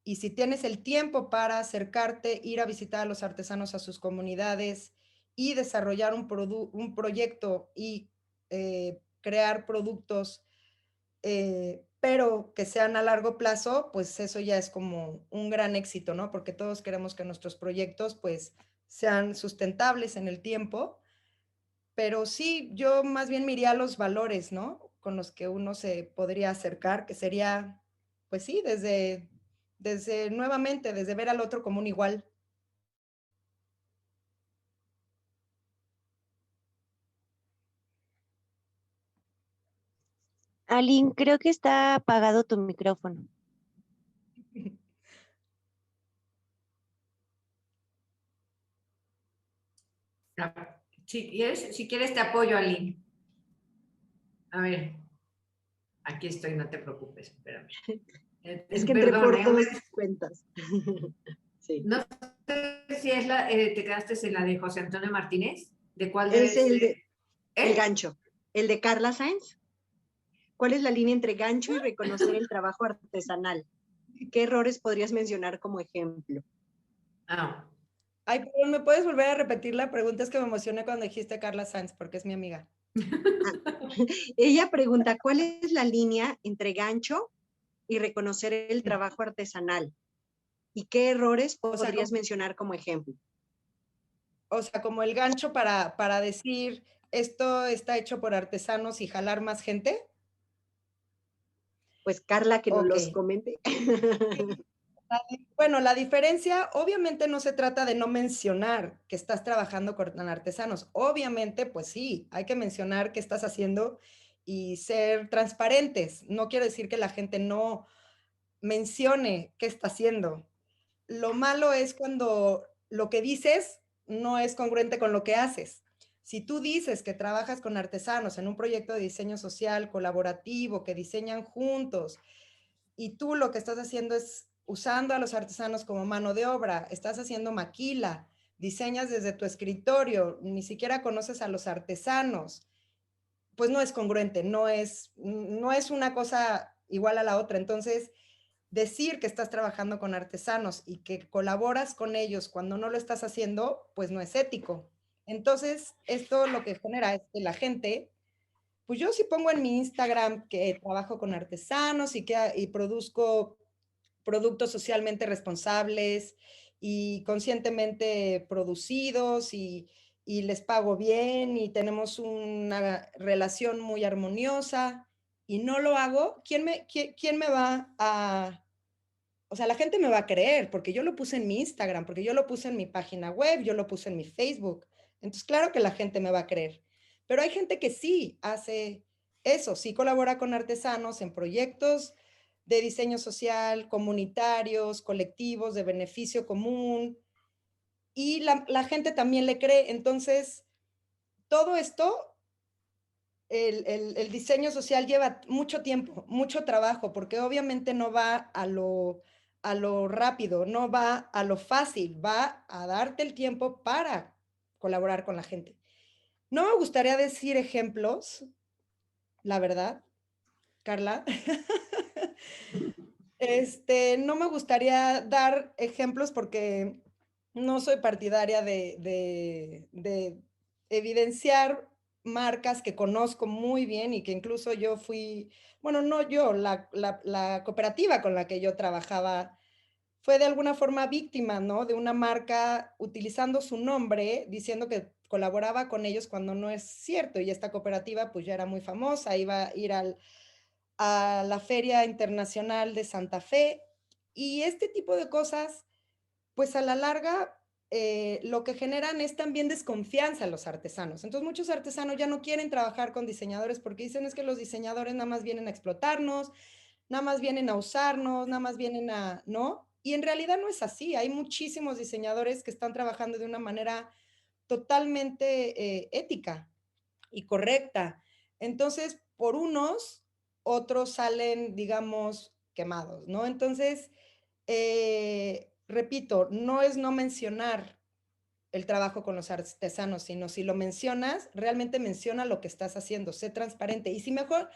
Y si tienes el tiempo para acercarte, ir a visitar a los artesanos a sus comunidades y desarrollar un proyecto y crear productos, pero que sean a largo plazo, pues eso ya es como un gran éxito, ¿no? Porque todos queremos que nuestros proyectos pues sean sustentables en el tiempo, pero sí, yo más bien miraría los valores, ¿no? Con los que uno se podría acercar, que sería, pues sí, desde nuevamente, desde ver al otro como un igual. Aline, creo que está apagado tu micrófono. Si quieres te apoyo, Aline. A ver, aquí estoy, no te preocupes, espérame. Es que entré Perdón, por dos cuentas. Sí. no sé si es te quedaste en la de José Antonio Martínez. ¿De cuál Es debes el ser? el gancho. El de Carla Sainz. ¿Cuál es la línea entre gancho y reconocer el trabajo artesanal? ¿Qué errores podrías mencionar como ejemplo? Ah, Ay, perdón, ¿me puedes volver a repetir la pregunta? Es que me emocioné cuando dijiste Carla Sanz, porque es mi amiga. Ah, ella pregunta, ¿cuál es la línea entre gancho y reconocer el trabajo artesanal? ¿Y qué errores O sea, podrías mencionar como ejemplo? como el gancho para decir, esto está hecho por artesanos y jalar más gente. Pues Carla, que nos Ok. los comente. Bueno, la diferencia, obviamente no se trata de no mencionar que estás trabajando con artesanos. Obviamente, pues sí, hay que mencionar qué estás haciendo y ser transparentes. No quiero decir que la gente no mencione qué está haciendo. Lo malo es cuando lo que dices no es congruente con lo que haces. Si tú dices que trabajas con artesanos en un proyecto de diseño social colaborativo, que diseñan juntos, y tú lo que estás haciendo es usando a los artesanos como mano de obra, estás haciendo maquila, diseñas desde tu escritorio, ni siquiera conoces a los artesanos, pues no es congruente, no es una cosa igual a la otra. Entonces, decir que estás trabajando con artesanos y que colaboras con ellos cuando no lo estás haciendo, pues no es ético. Entonces, esto lo que genera es que la gente, pues yo sí pongo en mi Instagram que trabajo con artesanos y produzco productos socialmente responsables y conscientemente producidos y les pago bien y tenemos una relación muy armoniosa y no lo hago, quién me va a... O sea, la gente me va a creer porque yo lo puse en mi Instagram, porque yo lo puse en mi página web, yo lo puse en mi Facebook. Entonces, claro que la gente me va a creer. Pero hay gente que sí hace eso, sí colabora con artesanos en proyectos de diseño social, comunitarios, colectivos, de beneficio común, y la gente también le cree. Entonces, todo esto, el diseño social lleva mucho tiempo, mucho trabajo, porque obviamente no va a lo rápido, no va a lo fácil, va a darte el tiempo para colaborar con la gente. No me gustaría decir ejemplos, la verdad, Carla. No me gustaría dar ejemplos porque no soy partidaria de evidenciar marcas que conozco muy bien y que incluso yo fui, bueno, no yo, la cooperativa con la que yo trabajaba fue de alguna forma víctima, ¿no? De una marca utilizando su nombre, diciendo que colaboraba con ellos cuando no es cierto. Y esta cooperativa pues ya era muy famosa, iba a ir a la Feria Internacional de Santa Fe. Y este tipo de cosas, pues a la larga, lo que generan es también desconfianza en los artesanos. Entonces muchos artesanos ya no quieren trabajar con diseñadores porque dicen es que los diseñadores nada más vienen a explotarnos, nada más vienen a usarnos, nada más vienen a, ¿no? Y en realidad no es así. Hay muchísimos diseñadores que están trabajando de una manera totalmente ética y correcta. Entonces, por unos, otros salen, digamos, quemados, ¿no? Entonces, repito, no es no mencionar el trabajo con los artesanos, sino si lo mencionas, realmente menciona lo que estás haciendo, sé transparente. Y si mejor,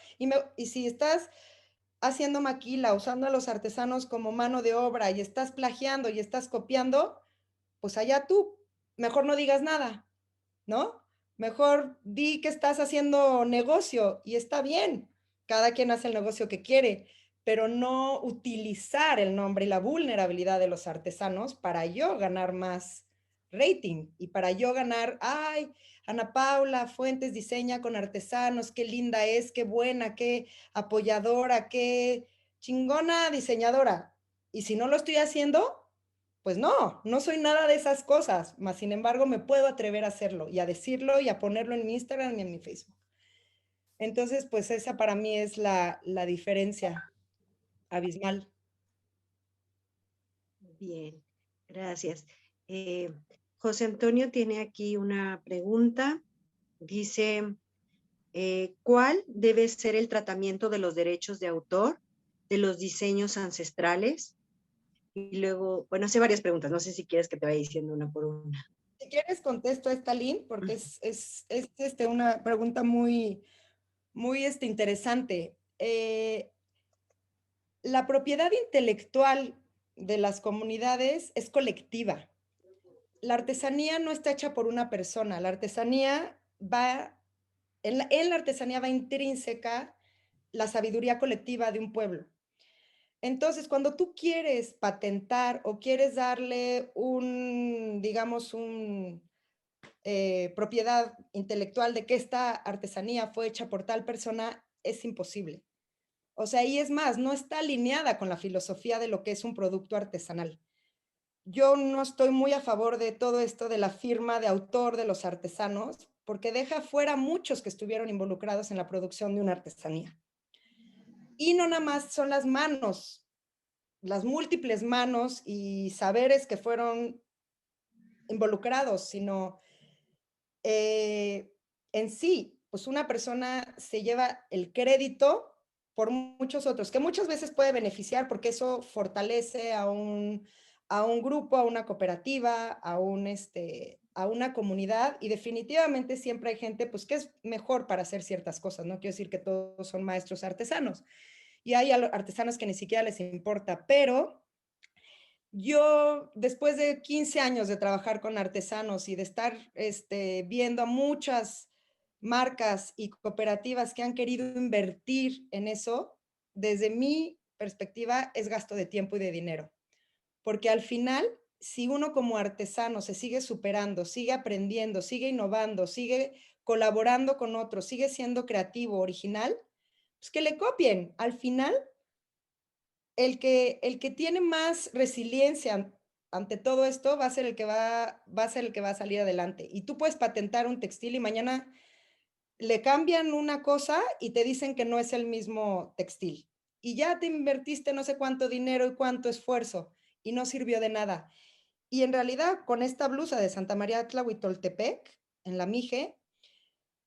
y si estás haciendo maquila, usando a los artesanos como mano de obra y estás plagiando y estás copiando, pues allá tú, mejor no digas nada, ¿no? Mejor di que estás haciendo negocio y está bien, cada quien hace el negocio que quiere, pero no utilizar el nombre y la vulnerabilidad de los artesanos para yo ganar más rating y para yo ganar, ay, Ana Paula Fuentes diseña con artesanos, qué linda es, qué buena, qué apoyadora, qué chingona diseñadora. Y si no lo estoy haciendo, pues no, no soy nada de esas cosas, mas sin embargo me puedo atrever a hacerlo y a decirlo y a ponerlo en mi Instagram y en mi Facebook. Entonces, pues esa para mí es la diferencia abismal. Bien, gracias. José Antonio tiene aquí una pregunta. Dice, ¿cuál debe ser el tratamiento de los derechos de autor de los diseños ancestrales? Y luego, bueno, hace varias preguntas. No sé si quieres que te vaya diciendo una por una. Si quieres contesto esta, Lynn, porque es una pregunta muy, muy interesante. La propiedad intelectual de las comunidades es colectiva. La artesanía no está hecha por una persona, la artesanía va, en la artesanía va intrínseca la sabiduría colectiva de un pueblo. Entonces, cuando tú quieres patentar o quieres darle digamos, propiedad intelectual de que esta artesanía fue hecha por tal persona, es imposible. O sea, y es más, no está alineada con la filosofía de lo que es un producto artesanal. Yo no estoy muy a favor de todo esto de la firma de autor de los artesanos, porque deja fuera muchos que estuvieron involucrados en la producción de una artesanía. Y no nada más son las manos, las múltiples manos y saberes que fueron involucrados, sino en sí, pues una persona se lleva el crédito por muchos otros, que muchas veces puede beneficiar porque eso fortalece a un grupo, a una cooperativa, a una comunidad, y definitivamente siempre hay gente pues que es mejor para hacer ciertas cosas. No quiero decir que todos son maestros artesanos, y hay artesanos que ni siquiera les importa, pero yo, después de 15 años de trabajar con artesanos y de estar viendo a muchas marcas y cooperativas que han querido invertir en eso, desde mi perspectiva es gasto de tiempo y de dinero. Porque al final, si uno como artesano se sigue superando, sigue aprendiendo, sigue innovando, sigue colaborando con otros, sigue siendo creativo, original, pues que le copien. Al final, el que tiene más resiliencia ante todo esto va a ser el que va a ser el que va a salir adelante. Y tú puedes patentar un textil y mañana le cambian una cosa y te dicen que no es el mismo textil. Y ya te invertiste no sé cuánto dinero y cuánto esfuerzo y no sirvió de nada. Y en realidad, con esta blusa de Santa María Tlahuitoltepec, en la Mije,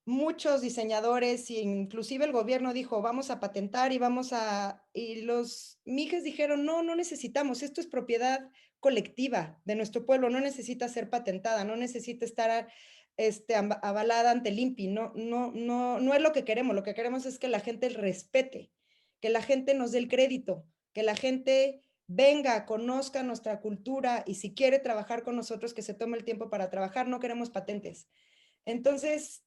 muchos diseñadores, inclusive el gobierno dijo, vamos a patentar y los mijes dijeron, no, no necesitamos, esto es propiedad colectiva de nuestro pueblo, no necesita ser patentada, no necesita estar avalada ante el INPI, no es lo que queremos es que la gente respete, que la gente nos dé el crédito, que la gente venga, conozca nuestra cultura y si quiere trabajar con nosotros, que se tome el tiempo para trabajar, no queremos patentes. Entonces,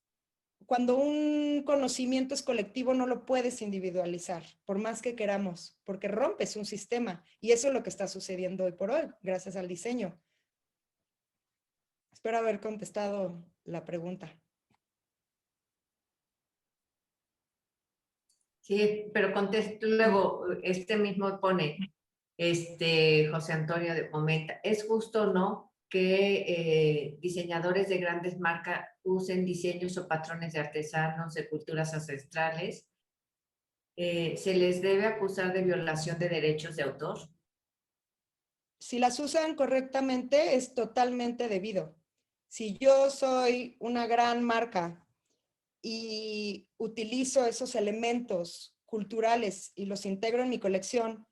cuando un conocimiento es colectivo, no lo puedes individualizar, por más que queramos, porque rompes un sistema. Y eso es lo que está sucediendo hoy por hoy, gracias al diseño. Espero haber contestado la pregunta. Sí, pero contesto luego, mismo pone, José Antonio comenta, ¿es justo o no que diseñadores de grandes marcas usen diseños o patrones de artesanos de culturas ancestrales? ¿Se les debe acusar de violación de derechos de autor? Si las usan correctamente, es totalmente debido. Si yo soy una gran marca y utilizo esos elementos culturales y los integro en mi colección,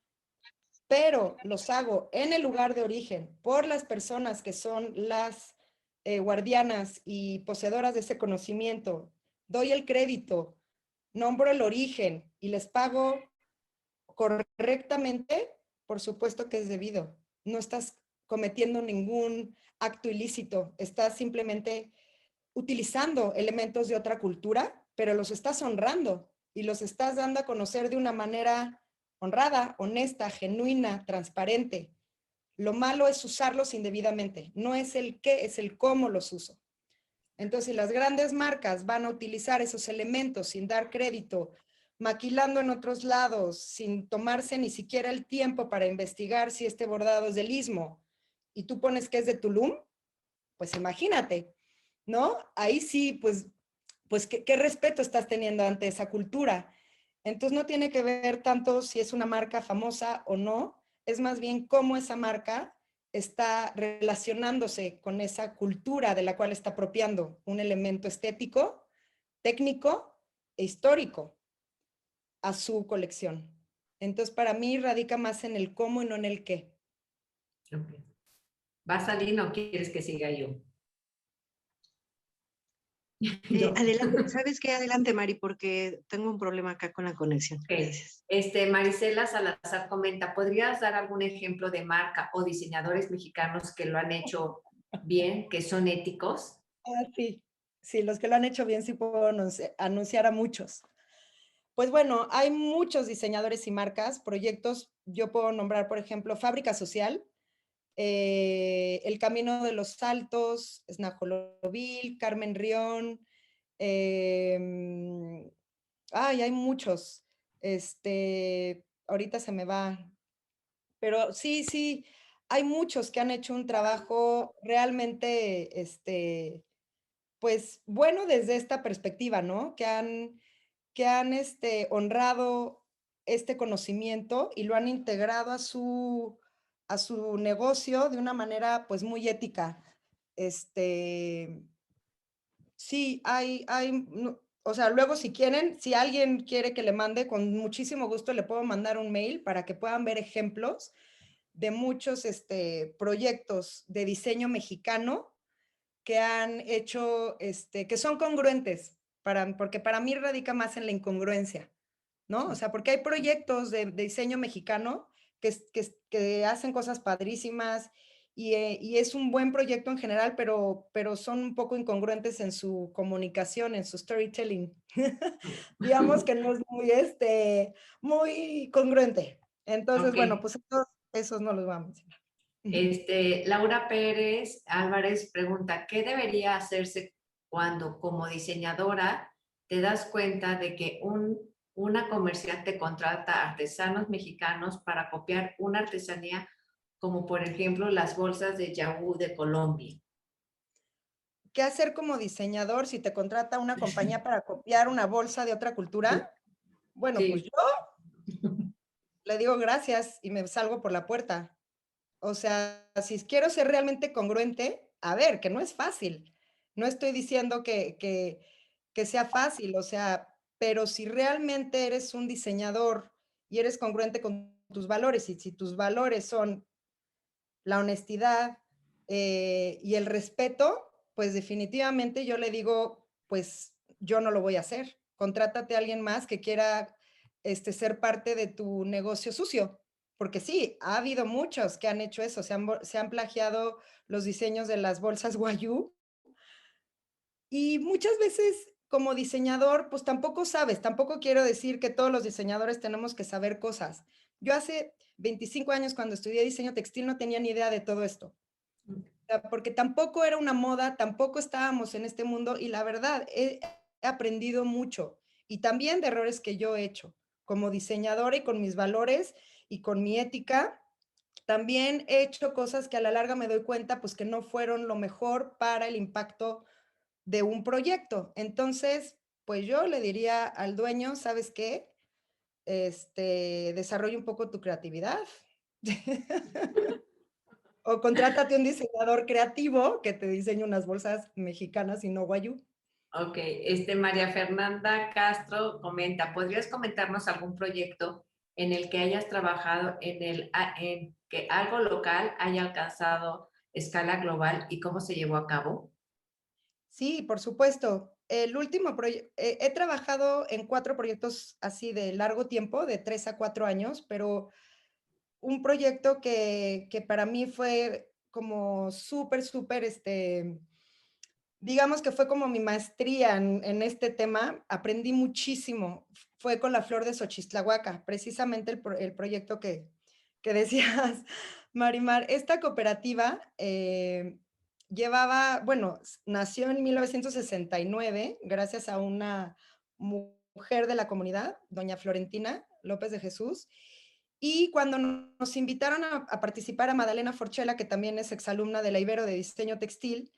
pero los hago en el lugar de origen por las personas que son las guardianas y poseedoras de ese conocimiento, doy el crédito, nombro el origen y les pago correctamente, por supuesto que es debido. No estás cometiendo ningún acto ilícito, estás simplemente utilizando elementos de otra cultura, pero los estás honrando y los estás dando a conocer de una manera honrada, honesta, genuina, transparente. Lo malo es usarlos indebidamente, no es el qué, es el cómo los uso. Entonces, si las grandes marcas van a utilizar esos elementos sin dar crédito, maquilando en otros lados, sin tomarse ni siquiera el tiempo para investigar si este bordado es del Istmo, y tú pones que es de Tulum, pues imagínate, ¿no? Ahí sí, pues ¿qué respeto estás teniendo ante esa cultura? Entonces no tiene que ver tanto si es una marca famosa o no, es más bien cómo esa marca está relacionándose con esa cultura de la cual está apropiando un elemento estético, técnico e histórico a su colección. Entonces, para mí radica más en el cómo y no en el qué. Ok. ¿Va a salir o quieres que siga yo? Yo. Adelante, ¿sabes qué? Adelante, Mari, porque tengo un problema acá con la conexión. Ok. Gracias. Marisela Salazar comenta, ¿podrías dar algún ejemplo de marca o diseñadores mexicanos que lo han hecho bien, que son éticos? Sí, sí, los que lo han hecho bien sí puedo anunciar a muchos. Pues bueno, hay muchos diseñadores y marcas, proyectos. Yo puedo nombrar, por ejemplo, Fábrica Social, El Camino de los Saltos, Snajolobil, Carmen Rión. Hay muchos. Ahorita se me va. Pero sí, sí, hay muchos que han hecho un trabajo realmente, pues bueno desde esta perspectiva, ¿no? Que han honrado este conocimiento y lo han integrado a su negocio de una manera pues muy ética. Sí, o sea, luego si quieren, si alguien quiere que le mande, con muchísimo gusto le puedo mandar un mail para que puedan ver ejemplos de muchos proyectos de diseño mexicano que han hecho, que son congruentes, porque para mí radica más en la incongruencia, ¿no? O sea, porque hay proyectos de diseño mexicano que hacen cosas padrísimas y es un buen proyecto en general, pero son un poco incongruentes en su comunicación, en su storytelling. Digamos que no es muy congruente. Entonces, Ok. bueno, pues esos no los voy a mencionar. Laura Pérez Álvarez pregunta, ¿qué debería hacerse cuando como diseñadora te das cuenta de que una comerciante contrata artesanos mexicanos para copiar una artesanía como por ejemplo las bolsas de Yahoo de Colombia? ¿Qué hacer como diseñador si te contrata una compañía para copiar una bolsa de otra cultura? Bueno, pues Sí. yo le digo gracias y me salgo por la puerta. O sea, si quiero ser realmente congruente, a ver, que no es fácil. No estoy diciendo que sea fácil, o sea, pero si realmente eres un diseñador y eres congruente con tus valores, y si tus valores son la honestidad y el respeto, pues definitivamente yo le digo, pues yo no lo voy a hacer. Contrátate a alguien más que quiera ser parte de tu negocio sucio. Porque sí, ha habido muchos que han hecho eso, se han plagiado los diseños de las bolsas Guayú y muchas veces como diseñador, pues tampoco sabes, tampoco quiero decir que todos los diseñadores tenemos que saber cosas. Yo hace 25 años cuando estudié diseño textil no tenía ni idea de todo esto, porque tampoco era una moda, tampoco estábamos en este mundo y la verdad he aprendido mucho y también de errores que yo he hecho como diseñadora y con mis valores y con mi ética. También he hecho cosas que a la larga me doy cuenta pues que no fueron lo mejor para el impacto de un proyecto. Entonces, pues yo le diría al dueño, ¿sabes qué? Desarrolla un poco tu creatividad. O contrátate un diseñador creativo que te diseñe unas bolsas mexicanas y no guayú. Ok, María Fernanda Castro comenta, ¿podrías comentarnos algún proyecto en el que hayas trabajado en que algo local haya alcanzado escala global y cómo se llevó a cabo? Sí, por supuesto. El último proyecto, he trabajado en 4 proyectos así de largo tiempo, de 3 a 4 años, pero un proyecto que para mí fue como súper, digamos que fue como mi maestría en este tema, aprendí muchísimo. Fue con la flor de Xochistlahuaca, precisamente el proyecto que decías, Marimar. Esta cooperativa bueno, nació en 1969 gracias a una mujer de la comunidad, doña Florentina López de Jesús, y cuando nos invitaron a participar a Madalena Forchela, que también es exalumna de la Ibero de Diseño Textil,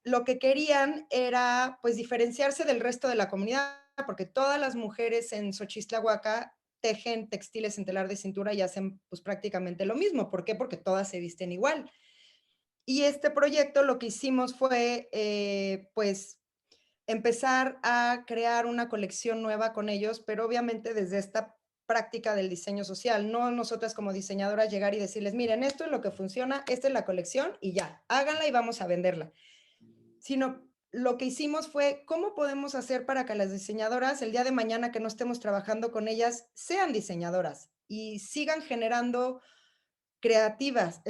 lo que querían era pues diferenciarse del resto de la comunidad, porque todas las mujeres en Xochistlahuaca tejen textiles en telar de cintura y hacen pues prácticamente lo mismo. ¿Por qué? Porque todas se visten igual. Y este proyecto lo que hicimos fue, pues, empezar a crear una colección nueva con ellos, pero obviamente desde esta práctica del diseño social, no nosotras como diseñadoras llegar y decirles, miren, esto es lo que funciona, esta es la colección y ya, háganla y vamos a venderla. Sino lo que hicimos fue, ¿cómo podemos hacer para que las diseñadoras el día de mañana que no estemos trabajando con ellas sean diseñadoras y sigan generando creativas,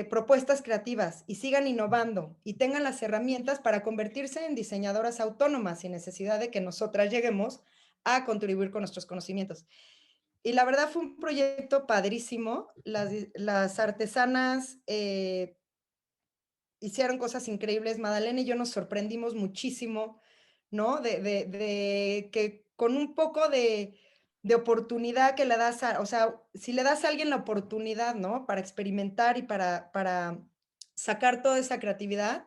propuestas creativas y sigan innovando y tengan las herramientas para convertirse en diseñadoras autónomas sin necesidad de que nosotras lleguemos a contribuir con nuestros conocimientos? Y la verdad fue un proyecto padrísimo. Las artesanas hicieron cosas increíbles. Madalena y yo nos sorprendimos muchísimo, ¿no? De que con un poco de oportunidad que le das o sea, si le das a alguien la oportunidad, ¿no? Para experimentar y para sacar toda esa creatividad,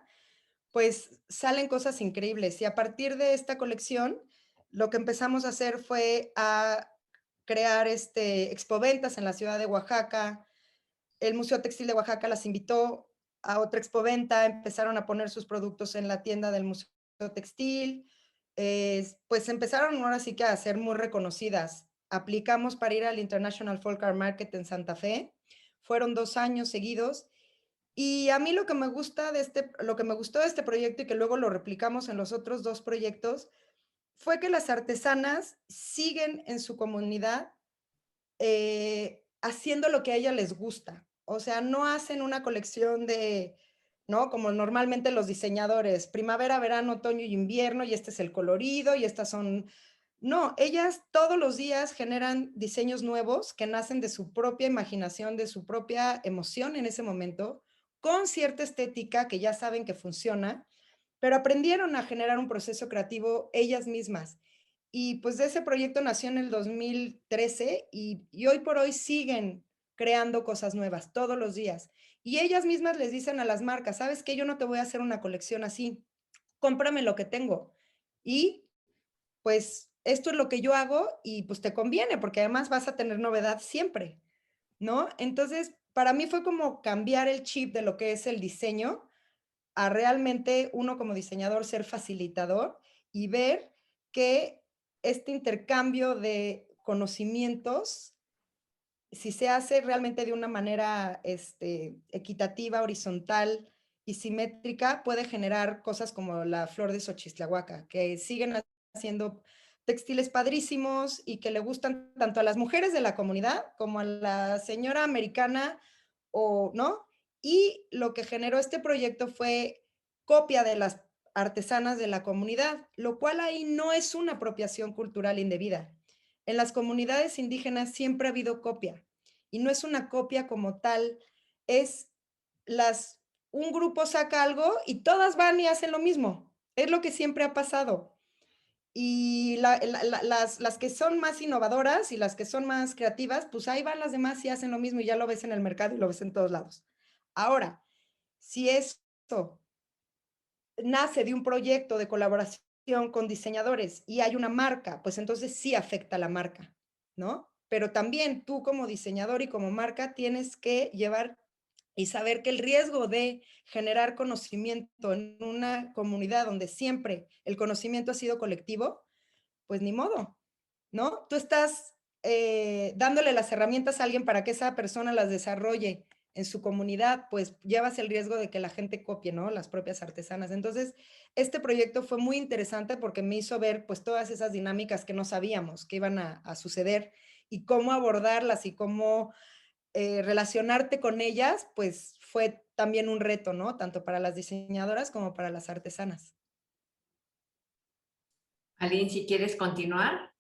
pues salen cosas increíbles. Y a partir de esta colección, lo que empezamos a hacer fue a crear expoventas en la ciudad de Oaxaca. El Museo Textil de Oaxaca las invitó a otra expoventa, empezaron a poner sus productos en la tienda del Museo Textil, pues empezaron ahora sí que a ser muy reconocidas. Aplicamos para ir al International Folk Art Market en Santa Fe, fueron 2 años seguidos, y a mí lo que me gusta lo que me gustó de este proyecto y que luego lo replicamos en los otros 2 proyectos, fue que las artesanas siguen en su comunidad haciendo lo que a ellas les gusta. O sea, no hacen una colección de, ¿no? Como normalmente los diseñadores, primavera, verano, otoño y invierno, y este es el colorido, y estas son... No, ellas todos los días generan diseños nuevos que nacen de su propia imaginación, de su propia emoción en ese momento, con cierta estética que ya saben que funciona, pero aprendieron a generar un proceso creativo ellas mismas. Y pues de ese proyecto nació en el 2013 y hoy por hoy siguen creando cosas nuevas todos los días. Y ellas mismas les dicen a las marcas, ¿sabes qué? Yo no te voy a hacer una colección así, cómprame lo que tengo. Y pues esto es lo que yo hago y pues te conviene porque además vas a tener novedad siempre, ¿no? Entonces, para mí fue como cambiar el chip de lo que es el diseño a realmente uno como diseñador ser facilitador y ver que este intercambio de conocimientos, si se hace realmente de una manera equitativa, horizontal y simétrica, puede generar cosas como la flor de Xochistlahuaca, que siguen haciendo textiles padrísimos y que le gustan tanto a las mujeres de la comunidad como a la señora americana, o no. Y lo que generó este proyecto fue copia de las artesanas de la comunidad, lo cual ahí no es una apropiación cultural indebida. En las comunidades indígenas siempre ha habido copia y no es una copia como tal, es un grupo saca algo y todas van y hacen lo mismo. Es lo que siempre ha pasado. Y las que son más innovadoras y las que son más creativas, pues ahí van las demás y hacen lo mismo y ya lo ves en el mercado y lo ves en todos lados. Ahora, si esto nace de un proyecto de colaboración con diseñadores y hay una marca, pues entonces sí afecta a la marca, ¿no? Pero también tú como diseñador y como marca tienes que llevar y saber que el riesgo de generar conocimiento en una comunidad donde siempre el conocimiento ha sido colectivo, pues ni modo, ¿no? Tú estás dándole las herramientas a alguien para que esa persona las desarrolle en su comunidad, pues llevas el riesgo de que la gente copie, ¿no? Las propias artesanas. Entonces, este proyecto fue muy interesante porque me hizo ver pues todas esas dinámicas que no sabíamos que iban a suceder y cómo abordarlas y cómo relacionarte con ellas, pues fue también un reto, ¿no? Tanto para las diseñadoras como para las artesanas. Aline, si quieres continuar.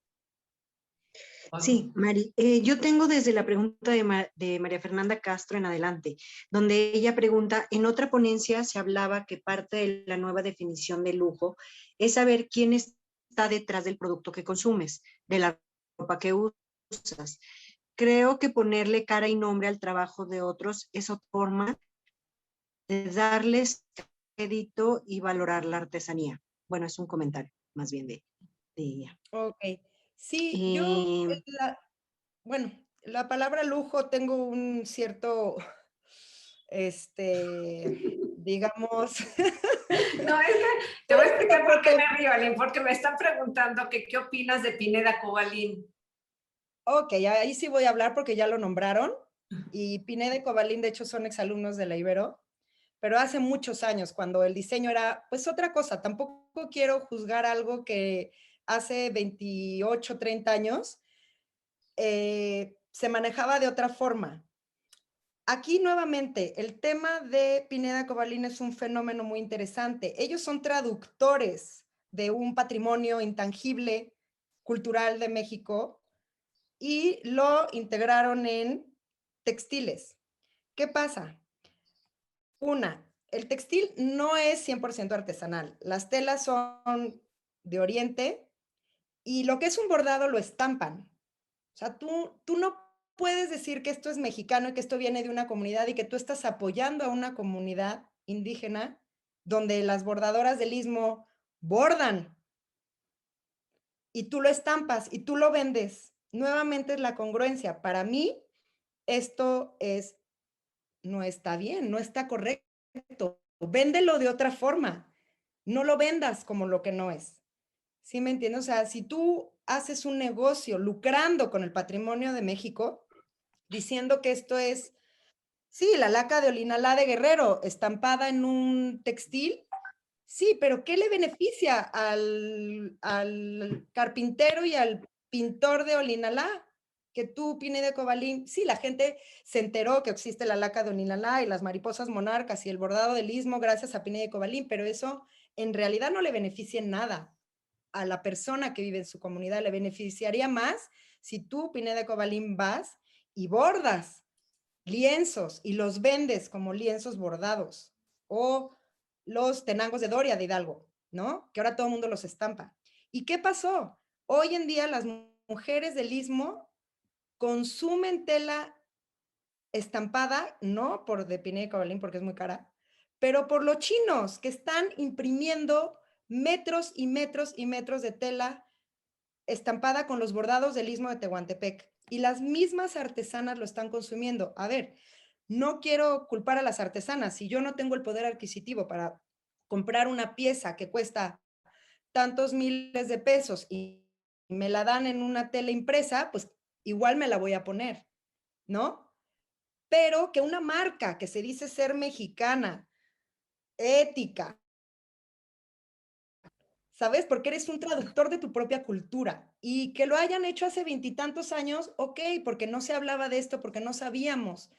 Sí, Mari, yo tengo desde la pregunta de María Fernanda Castro en adelante, donde ella pregunta, en otra ponencia se hablaba que parte de la nueva definición de lujo es saber quién está detrás del producto que consumes, de la ropa que usas. Creo que ponerle cara y nombre al trabajo de otros es otra forma de darles crédito y valorar la artesanía. Bueno, es un comentario más bien de ella. Ok. Sí, yo, Eh, bueno, la palabra lujo tengo un cierto, digamos, No, es que te voy a explicar por qué me río, Aline, porque me están preguntando que qué opinas de Pineda Cobalín. ok, ahí sí voy a hablar porque ya lo nombraron. Y Pineda y Cobalín, de hecho, son exalumnos de la Ibero, pero hace muchos años, cuando el diseño era, pues, otra cosa. Tampoco quiero juzgar algo que hace 28, 30 años se manejaba de otra forma. Aquí nuevamente, el tema de Pineda Cobalín es un fenómeno muy interesante. Ellos son traductores de un patrimonio intangible cultural de México y lo integraron en textiles. ¿Qué pasa? Una, el textil no es 100% artesanal. Las telas son de Oriente y lo que es un bordado lo estampan. O sea, tú no puedes decir que esto es mexicano y que esto viene de una comunidad y que tú estás apoyando a una comunidad indígena donde las bordadoras del istmo bordan y tú lo estampas y tú lo vendes. Nuevamente es la congruencia. Para mí, esto es, no está bien, no está correcto. Véndelo de otra forma. No lo vendas como lo que no es. ¿Sí me entiendes? O sea, si tú haces un negocio lucrando con el patrimonio de México, diciendo que esto es, sí, la laca de Olinalá de Guerrero estampada en un textil, sí, pero ¿qué le beneficia al carpintero y al pintor de Olinalá? Que tú, Pineda de Cobalín, sí, la gente se enteró que existe la laca de Olinalá y las mariposas monarcas y el bordado del istmo gracias a Pineda de Cobalín, pero eso en realidad no le beneficia en nada a la persona que vive en su comunidad. Le beneficiaría más si tú, Pineda de Cobalín, vas y bordas lienzos y los vendes como lienzos bordados o los tenangos de Doria de Hidalgo, ¿no? Que ahora todo el mundo los estampa. ¿Y qué pasó? Hoy en día las mujeres del istmo consumen tela estampada, no por de Pineda y Cobalín porque es muy cara, pero por los chinos que están imprimiendo metros y metros y metros de tela estampada con los bordados del istmo de Tehuantepec. Y las mismas artesanas lo están consumiendo. A ver, no quiero culpar a las artesanas. Si yo no tengo el poder adquisitivo para comprar una pieza que cuesta tantos miles de pesos y me la dan en una tela impresa, pues igual me la voy a poner, ¿no? Pero que una marca que se dice ser mexicana, ética, ¿sabes? Porque eres un traductor de tu propia cultura y que lo hayan hecho hace veintitantos años, ok, porque no se hablaba de esto, porque no sabíamos,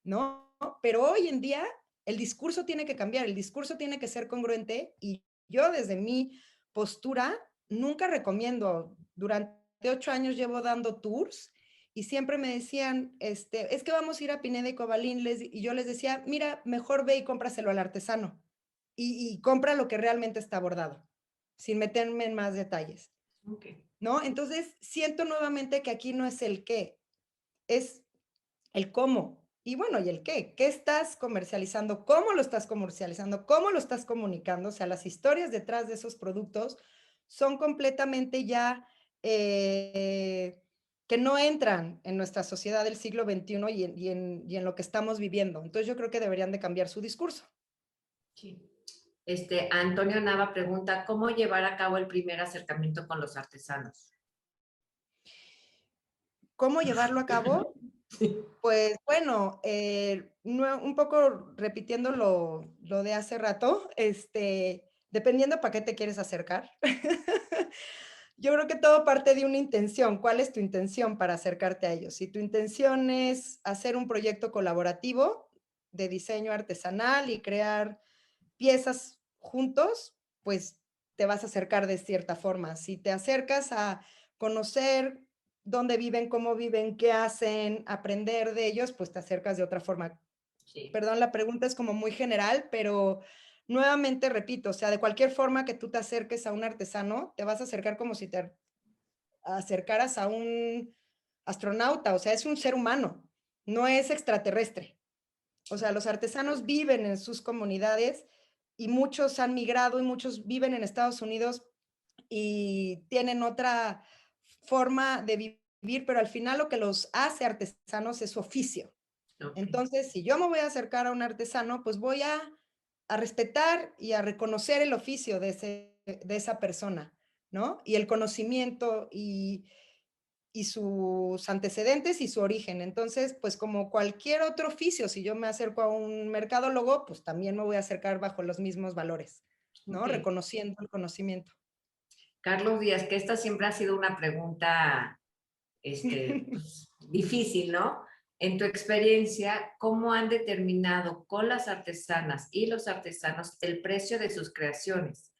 ¿no? Pero hoy en día el discurso tiene que cambiar, el discurso tiene que ser congruente y yo desde mi postura nunca recomiendo, durante 8 años llevo dando tours y siempre me decían, es que vamos a ir a Pineda y Cobalín, y yo les decía, mira, mejor ve y cómpraselo al artesano y compra lo que realmente está bordado sin meterme en más detalles, Okay. ¿no? Entonces, siento nuevamente que aquí no es el qué, es el cómo. Y bueno, ¿y el qué? ¿Qué estás comercializando? ¿Cómo lo estás comercializando? ¿Cómo lo estás comunicando? O sea, las historias detrás de esos productos son completamente ya que no entran en nuestra sociedad del siglo XXI y en lo que estamos viviendo. Entonces yo creo que deberían de cambiar su discurso. Sí. Antonio Nava pregunta, ¿cómo llevar a cabo el primer acercamiento con los artesanos? ¿Cómo llevarlo a cabo? Sí. Pues bueno, un poco repitiendo lo de hace rato, dependiendo para qué te quieres acercar. Yo creo que todo parte de una intención. ¿Cuál es tu intención para acercarte a ellos? Si tu intención es hacer un proyecto colaborativo de diseño artesanal y crear piezas juntos, pues te vas a acercar de cierta forma. Si te acercas a conocer dónde viven, cómo viven, qué hacen, aprender de ellos, pues te acercas de otra forma. Sí. Perdón, la pregunta es como muy general, pero nuevamente repito, o sea, de cualquier forma que tú te acerques a un artesano, te vas a acercar como si te acercaras a un astronauta, o sea, es un ser humano, no es extraterrestre. O sea, los artesanos viven en sus comunidades y muchos han migrado y muchos viven en Estados Unidos y tienen otra forma de pero al final lo que los hace artesanos es su oficio. Ok. Entonces, si yo me voy a acercar a un artesano, pues voy a respetar y a reconocer el oficio de esa persona, ¿no? Y el conocimiento y sus antecedentes y su origen. Entonces, pues como cualquier otro oficio, si yo me acerco a un mercadólogo, pues también me voy a acercar bajo los mismos valores, ¿no? Ok. Reconociendo el conocimiento. Carlos Díaz, que esta siempre ha sido una pregunta pues, difícil, ¿no? En tu experiencia, ¿cómo han determinado con las artesanas y los artesanos el precio de sus creaciones?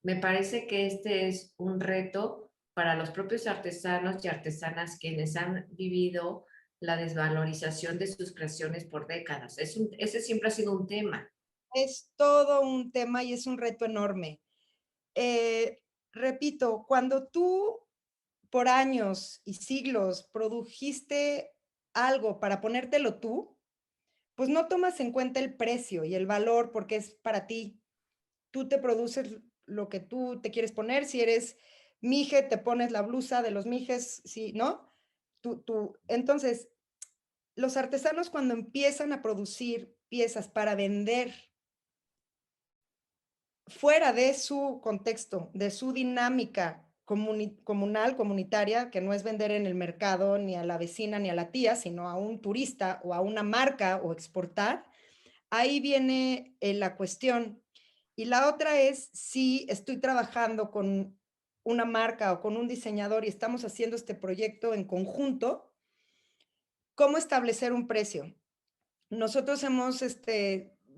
Me parece que este es un reto para los propios artesanos y artesanas quienes han vivido la desvalorización de sus creaciones por décadas. Ese siempre ha sido un tema. Es todo un tema y es un reto enorme. Repito, cuando tú por años y siglos produjiste algo para ponértelo tú, pues no tomas en cuenta el precio y el valor porque es para ti. Tú te produces lo que tú te quieres poner. Si eres mije, te pones la blusa de los mijes, sí, ¿no? Entonces, los artesanos cuando empiezan a producir piezas para vender fuera de su contexto, de su dinámica comunal, comunitaria, que no es vender en el mercado ni a la vecina ni a la tía, sino a un turista o a una marca o exportar, ahí viene la cuestión. Y la otra es si estoy trabajando con una marca o con un diseñador y estamos haciendo este proyecto en conjunto, ¿cómo establecer un precio? Nosotros hemos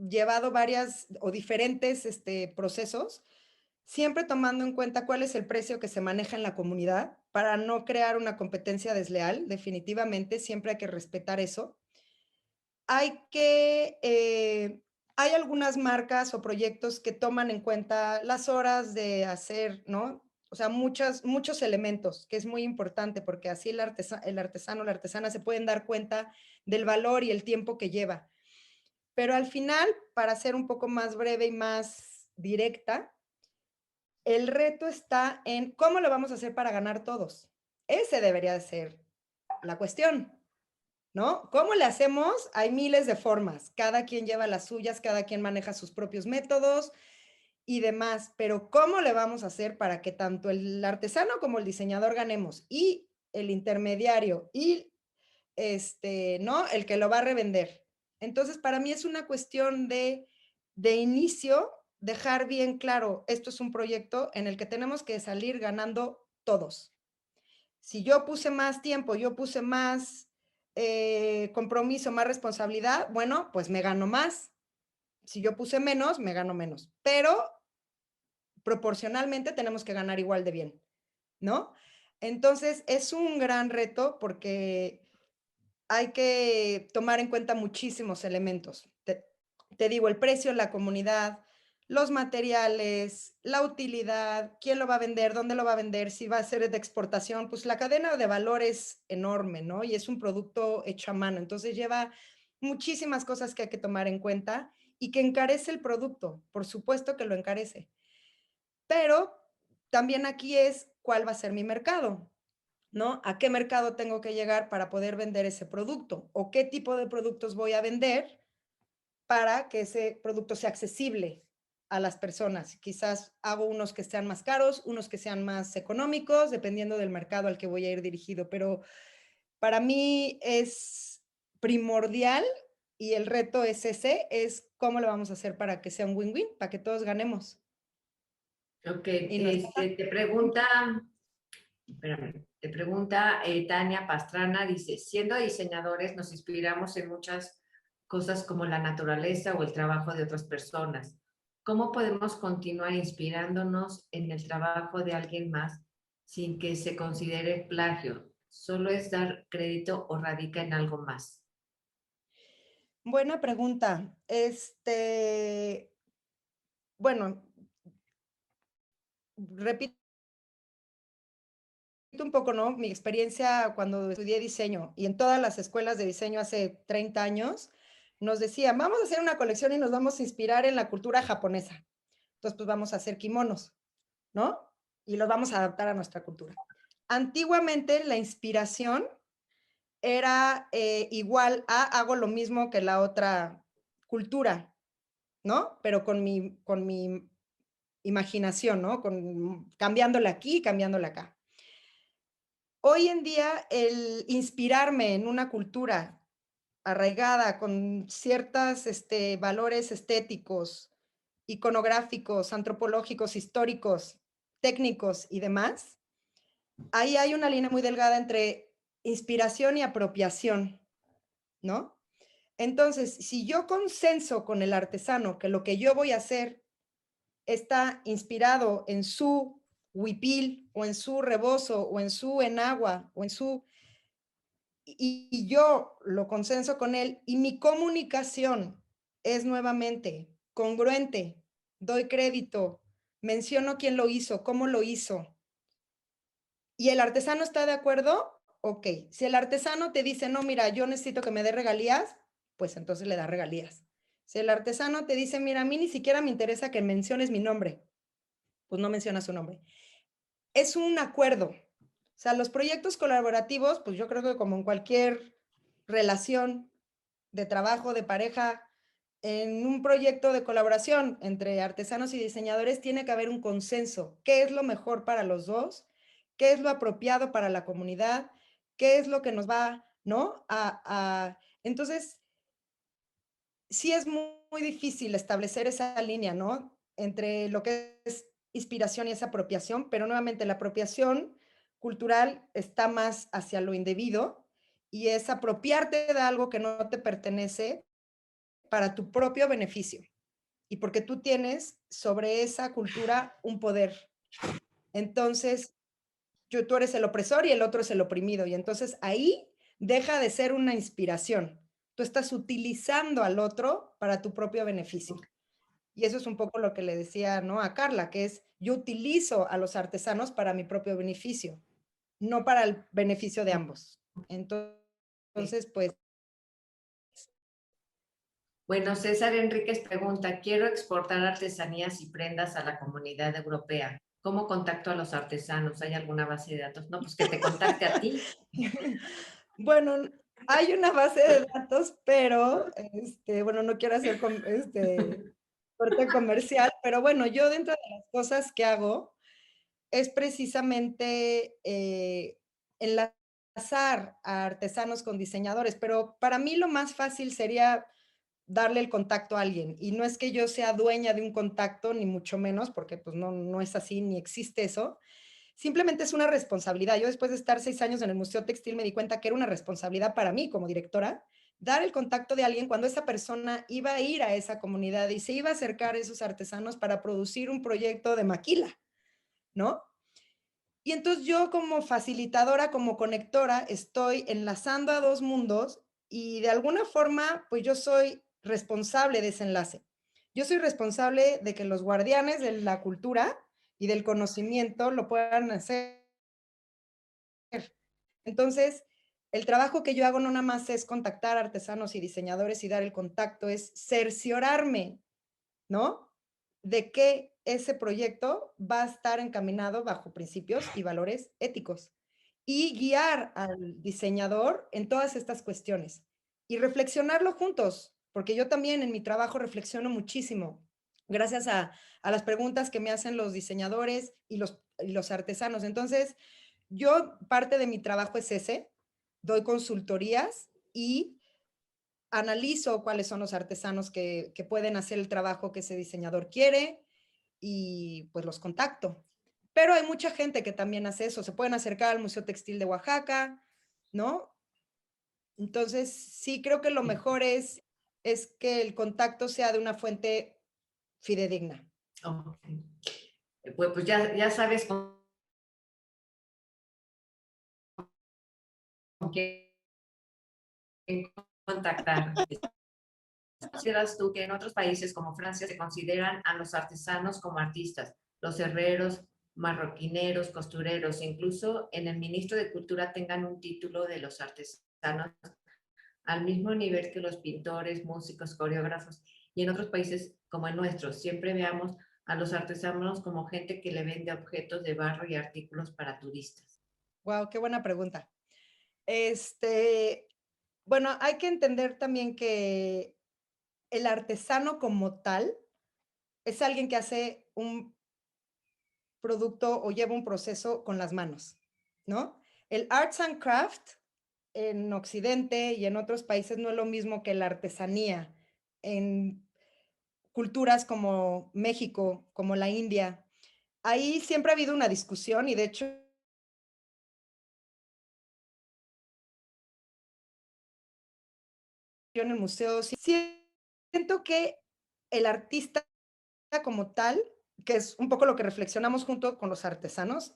llevado varias o diferentes procesos, siempre tomando en cuenta cuál es el precio que se maneja en la comunidad para no crear una competencia desleal. Definitivamente, siempre hay que respetar eso. Hay algunas marcas o proyectos que toman en cuenta las horas de hacer, ¿no? O sea, muchos elementos, que es muy importante porque así el artesano o la artesana se pueden dar cuenta del valor y el tiempo que lleva. Pero al final, para ser un poco más breve y más directa, el reto está en cómo lo vamos a hacer para ganar todos. Ese debería de ser la cuestión, ¿no? ¿Cómo le hacemos? Hay miles de formas. Cada quien lleva las suyas, cada quien maneja sus propios métodos y demás. Pero ¿cómo le vamos a hacer para que tanto el artesano como el diseñador ganemos? Y el intermediario y ¿no? El que lo va a revender. Entonces, para mí es una cuestión de inicio, dejar bien claro, esto es un proyecto en el que tenemos que salir ganando todos. Si yo puse más tiempo, yo puse más compromiso, más responsabilidad, bueno, pues me gano más. Si yo puse menos, me gano menos. Pero proporcionalmente tenemos que ganar igual de bien, ¿no? Entonces, es un gran reto porque hay que tomar en cuenta muchísimos elementos. Te digo, el precio, la comunidad, los materiales, la utilidad, quién lo va a vender, dónde lo va a vender, si va a ser de exportación, pues la cadena de valor es enorme, ¿no? Y es un producto hecho a mano, entonces lleva muchísimas cosas que hay que tomar en cuenta y que encarece el producto, por supuesto que lo encarece. Pero también aquí es cuál va a ser mi mercado, ¿no? ¿A qué mercado tengo que llegar para poder vender ese producto? ¿O qué tipo de productos voy a vender para que ese producto sea accesible a las personas? Quizás hago unos que sean más caros, unos que sean más económicos, dependiendo del mercado al que voy a ir dirigido, pero para mí es primordial y el reto es ese, es cómo lo vamos a hacer para que sea un win-win, para que todos ganemos. Ok, Y no está fácil. te pregunta Tania Pastrana, dice, siendo diseñadores nos inspiramos en muchas cosas como la naturaleza o el trabajo de otras personas. ¿Cómo podemos continuar inspirándonos en el trabajo de alguien más sin que se considere plagio? ¿Solo es dar crédito o radica en algo más? Buena pregunta. Bueno, repito un poco, ¿no? Mi experiencia cuando estudié diseño y en todas las escuelas de diseño hace 30 años, nos decían, vamos a hacer una colección y nos vamos a inspirar en la cultura japonesa. Entonces, pues vamos a hacer kimonos, ¿no? Y los vamos a adaptar a nuestra cultura. antiguamente la inspiración era igual a hago lo mismo que la otra cultura, ¿no? Pero con mi imaginación, ¿no? Cambiándole aquí, cambiándole acá. Hoy en día, el inspirarme en una cultura arraigada con ciertos valores estéticos, iconográficos, antropológicos, históricos, técnicos y demás, ahí hay una línea muy delgada entre inspiración y apropiación, ¿no? Entonces, si yo consenso con el artesano que lo que yo voy a hacer está inspirado en su huipil, o en su rebozo, o en su enagua, o en su... Y yo lo consenso con él, y mi comunicación es nuevamente congruente, doy crédito, menciono quién lo hizo, cómo lo hizo, y el artesano está de acuerdo, ok. Si el artesano te dice, no, mira, yo necesito que me dé regalías, pues entonces le da regalías. Si el artesano te dice, mira, a mí ni siquiera me interesa que menciones mi nombre, pues no menciona su nombre. Es un acuerdo. O sea, los proyectos colaborativos, pues yo creo que como en cualquier relación de trabajo, de pareja, en un proyecto de colaboración entre artesanos y diseñadores tiene que haber un consenso. ¿Qué es lo mejor para los dos? ¿Qué es lo apropiado para la comunidad? ¿Qué es lo que nos va, ¿no? Entonces, sí es muy difícil establecer esa línea, ¿no? Entre lo que es inspiración y esa apropiación, pero nuevamente la apropiación cultural está más hacia lo indebido y es apropiarte de algo que no te pertenece para tu propio beneficio y porque tú tienes sobre esa cultura un poder. Entonces, tú eres el opresor y el otro es el oprimido. Y entonces ahí deja de ser una inspiración. Tú estás utilizando al otro para tu propio beneficio. Y eso es un poco lo que le decía, ¿no? A Carla, que es yo utilizo a los artesanos para mi propio beneficio, no para el beneficio de ambos. Entonces, pues... Bueno, César Enríquez pregunta, quiero exportar artesanías y prendas a la comunidad europea. ¿Cómo contacto a los artesanos? ¿Hay alguna base de datos? No, pues que te contacte a ti. Bueno, hay una base de datos, pero, bueno, no quiero hacer corte comercial, pero bueno, yo dentro de las cosas que hago es precisamente enlazar a artesanos con diseñadores, pero para mí lo más fácil sería darle el contacto a alguien. Y no es que yo sea dueña de un contacto, ni mucho menos, porque pues no es así, ni existe eso. Simplemente es una responsabilidad. Yo después de estar 6 años en el Museo Textil me di cuenta que era una responsabilidad para mí como directora dar el contacto de alguien cuando esa persona iba a ir a esa comunidad y se iba a acercar a esos artesanos para producir un proyecto de maquila, ¿no? Y entonces yo como facilitadora, como conectora, estoy enlazando a dos mundos y de alguna forma, pues yo soy responsable de ese enlace. Yo soy responsable de que los guardianes de la cultura y del conocimiento lo puedan hacer. Entonces, el trabajo que yo hago no nada más es contactar artesanos y diseñadores y dar el contacto, es cerciorarme, ¿no? De que ese proyecto va a estar encaminado bajo principios y valores éticos y guiar al diseñador en todas estas cuestiones y reflexionarlo juntos, porque yo también en mi trabajo reflexiono muchísimo, gracias a las preguntas que me hacen los diseñadores y los artesanos. Entonces, yo parte de mi trabajo es ese, doy consultorías y analizo cuáles son los artesanos que pueden hacer el trabajo que ese diseñador quiere y pues los contacto. Pero hay mucha gente que también hace eso. Se pueden acercar al Museo Textil de Oaxaca, ¿no? Entonces, sí creo que lo mejor es que el contacto sea de una fuente fidedigna. Okay. Pues ya sabes con quién contactar. ¿Consideras tú que en otros países como Francia se consideran a los artesanos como artistas, los herreros, marroquineros, costureros, incluso en el ministro de Cultura tengan un título de los artesanos al mismo nivel que los pintores, músicos, coreógrafos, y en otros países como el nuestro, siempre veamos a los artesanos como gente que le vende objetos de barro y artículos para turistas? Wow, qué buena pregunta. Bueno, hay que entender también que el artesano como tal es alguien que hace un producto o lleva un proceso con las manos, ¿no? El arts and craft en Occidente y en otros países no es lo mismo que la artesanía en culturas como México, como la India. Ahí siempre ha habido una discusión y de hecho yo en el museo siento que el artista como tal, que es un poco lo que reflexionamos junto con los artesanos,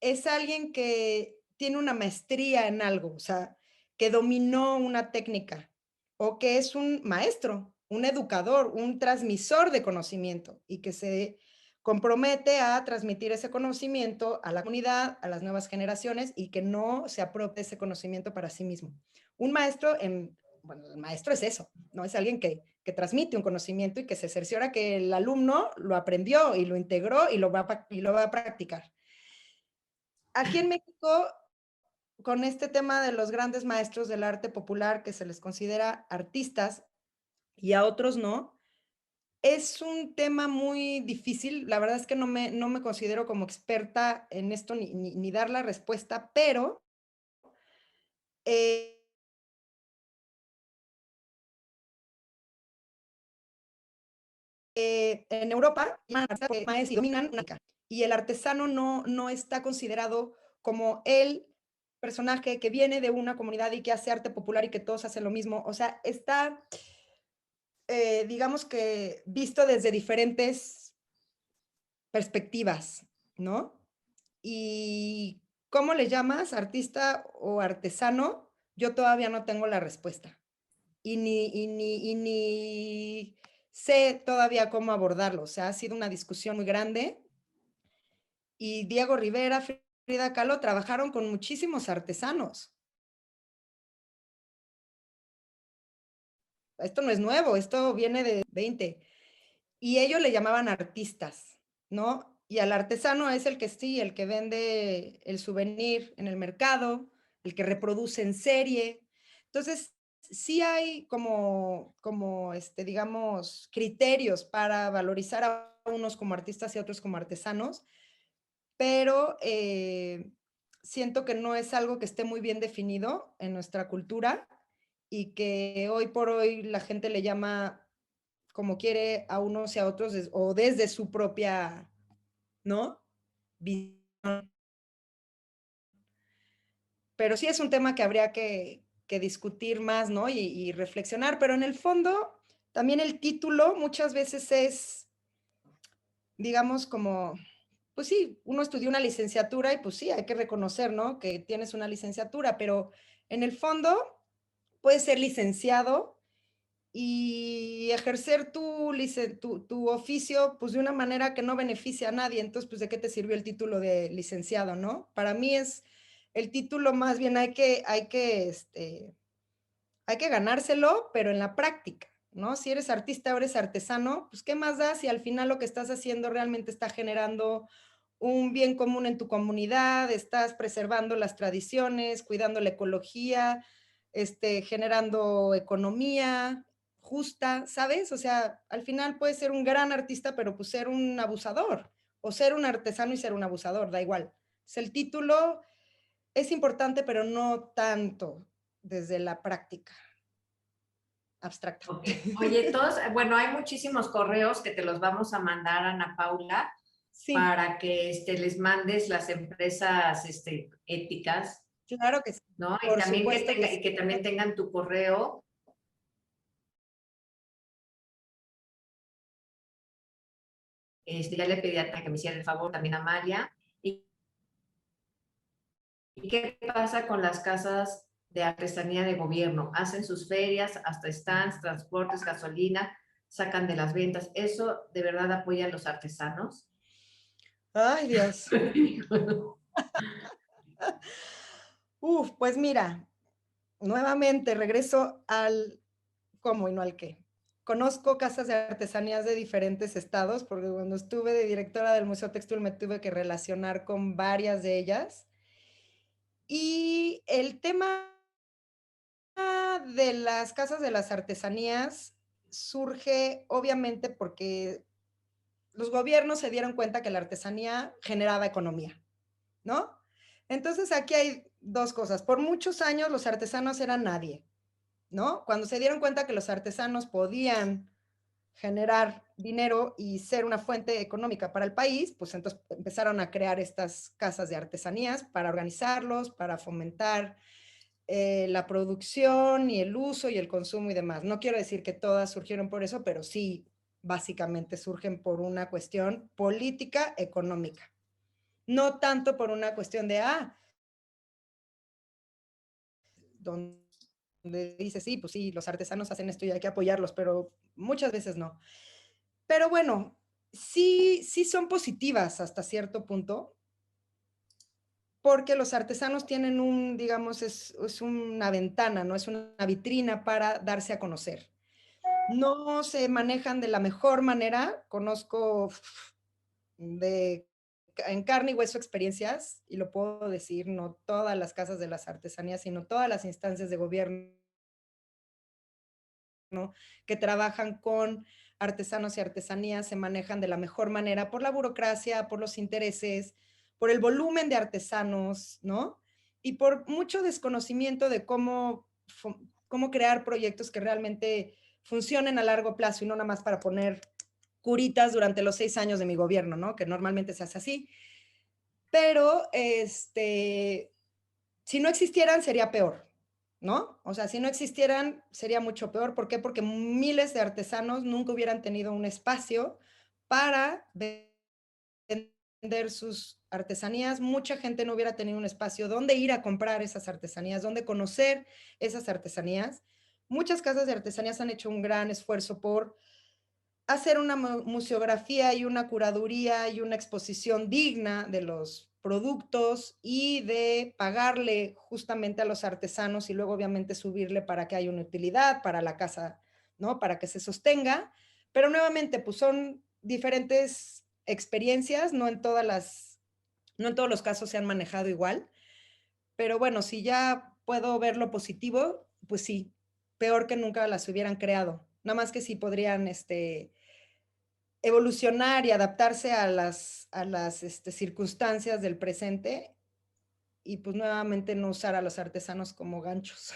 es alguien que tiene una maestría en algo, o sea, que dominó una técnica o que es un maestro, un educador, un transmisor de conocimiento y que se compromete a transmitir ese conocimiento a la comunidad, a las nuevas generaciones y que no se apropie ese conocimiento para sí mismo. Un maestro, bueno, el maestro es eso, ¿no? Es alguien que transmite un conocimiento y que se cerciora que el alumno lo aprendió y lo integró y lo va a practicar. Aquí en México, con este tema de los grandes maestros del arte popular que se les considera artistas y a otros no, es un tema muy difícil. La verdad es que no me considero como experta en esto ni dar la respuesta, pero eh, en Europa y dominan una y el artesano no está considerado como el personaje que viene de una comunidad y que hace arte popular y que todos hacen lo mismo. O sea, está digamos que visto desde diferentes perspectivas, ¿no? Y ¿cómo le llamas? ¿Artista o artesano? Yo todavía no tengo la respuesta. Y ni sé todavía cómo abordarlo. O sea, ha sido una discusión muy grande. Y Diego Rivera, Frida Kahlo trabajaron con muchísimos artesanos. Esto no es nuevo, esto viene de 20. Y ellos le llamaban artistas, ¿no? Y al artesano es el que sí, el que vende el souvenir en el mercado, el que reproduce en serie. Entonces, sí hay digamos, criterios para valorizar a unos como artistas y a otros como artesanos, pero siento que no es algo que esté muy bien definido en nuestra cultura y que hoy por hoy la gente le llama como quiere a unos y a otros o desde su propia, ¿no? Pero sí es un tema que habría que discutir más, ¿no? Y reflexionar, pero en el fondo también el título muchas veces es, digamos, como, pues sí, uno estudió una licenciatura y pues sí, hay que reconocer, ¿no? Que tienes una licenciatura, pero en el fondo puedes ser licenciado y ejercer tu oficio pues de una manera que no beneficia a nadie. Entonces, pues, ¿de qué te sirvió el título de licenciado, no? Para mí es el título más bien hay que ganárselo, pero en la práctica, ¿no? Si eres artista o eres artesano, pues, ¿qué más da si al final lo que estás haciendo realmente está generando un bien común en tu comunidad, estás preservando las tradiciones, cuidando la ecología, generando economía justa, ¿sabes? O sea, al final puedes ser un gran artista, pero pues ser un abusador, o ser un artesano y ser un abusador, da igual. O sea, el título es importante, pero no tanto desde la práctica abstracta. Ok. Oye, todos, bueno, hay muchísimos correos que te los vamos a mandar, Ana Paula, Sí, para que les mandes las empresas éticas, claro que sí. ¿no? Y Por también supuesto que sí. y que también tengan tu correo. Ya le pedí a que me hiciera el favor también a Amalia. ¿Y qué pasa con las casas de artesanía de gobierno? Hacen sus ferias, hasta stands, transportes, gasolina, sacan de las ventas. ¿Eso de verdad apoya a los artesanos? Ay, Dios. Uf, pues mira, nuevamente regreso al cómo y no al qué. Conozco casas de artesanías de diferentes estados, porque cuando estuve de directora del Museo Textil me tuve que relacionar con varias de ellas. Y el tema de las casas de las artesanías surge obviamente porque los gobiernos se dieron cuenta que la artesanía generaba economía, ¿no? Entonces aquí hay dos cosas. Por muchos años los artesanos eran nadie, ¿no? Cuando se dieron cuenta que los artesanos podían generar dinero y ser una fuente económica para el país, pues entonces empezaron a crear estas casas de artesanías para organizarlos, para fomentar la producción y el uso y el consumo y demás. No quiero decir que todas surgieron por eso, pero sí, básicamente surgen por una cuestión política económica. No tanto por una cuestión de, donde dices, sí, pues sí, los artesanos hacen esto y hay que apoyarlos, pero muchas veces no. Pero bueno, sí son positivas hasta cierto punto, porque los artesanos tienen digamos, es una ventana, ¿no? Es una vitrina para darse a conocer. No se manejan de la mejor manera, conozco en carne y hueso experiencias, y lo puedo decir, no todas las casas de las artesanías, sino todas las instancias de gobierno que trabajan con artesanos y artesanías se manejan de la mejor manera por la burocracia, por los intereses, por el volumen de artesanos, ¿no? Y por mucho desconocimiento de cómo crear proyectos que realmente funcionen a largo plazo y no nada más para poner curitas durante los 6 años de mi gobierno, ¿no? Que normalmente se hace así. Pero, si no existieran, sería peor, ¿no? O sea, si no existieran, sería mucho peor. ¿Por qué? Porque miles de artesanos nunca hubieran tenido un espacio para vender sus artesanías. Mucha gente no hubiera tenido un espacio donde ir a comprar esas artesanías, donde conocer esas artesanías. Muchas casas de artesanías han hecho un gran esfuerzo por hacer una museografía y una curaduría y una exposición digna de los productos y de pagarle justamente a los artesanos y luego obviamente subirle para que haya una utilidad para la casa, ¿no? Para que se sostenga. Pero nuevamente, pues son diferentes experiencias, no en todos los casos se han manejado igual, pero bueno, si ya puedo ver lo positivo, pues sí, peor que nunca las hubieran creado. Nada más que sí podrían, evolucionar y adaptarse a las circunstancias del presente y pues nuevamente no usar a los artesanos como ganchos.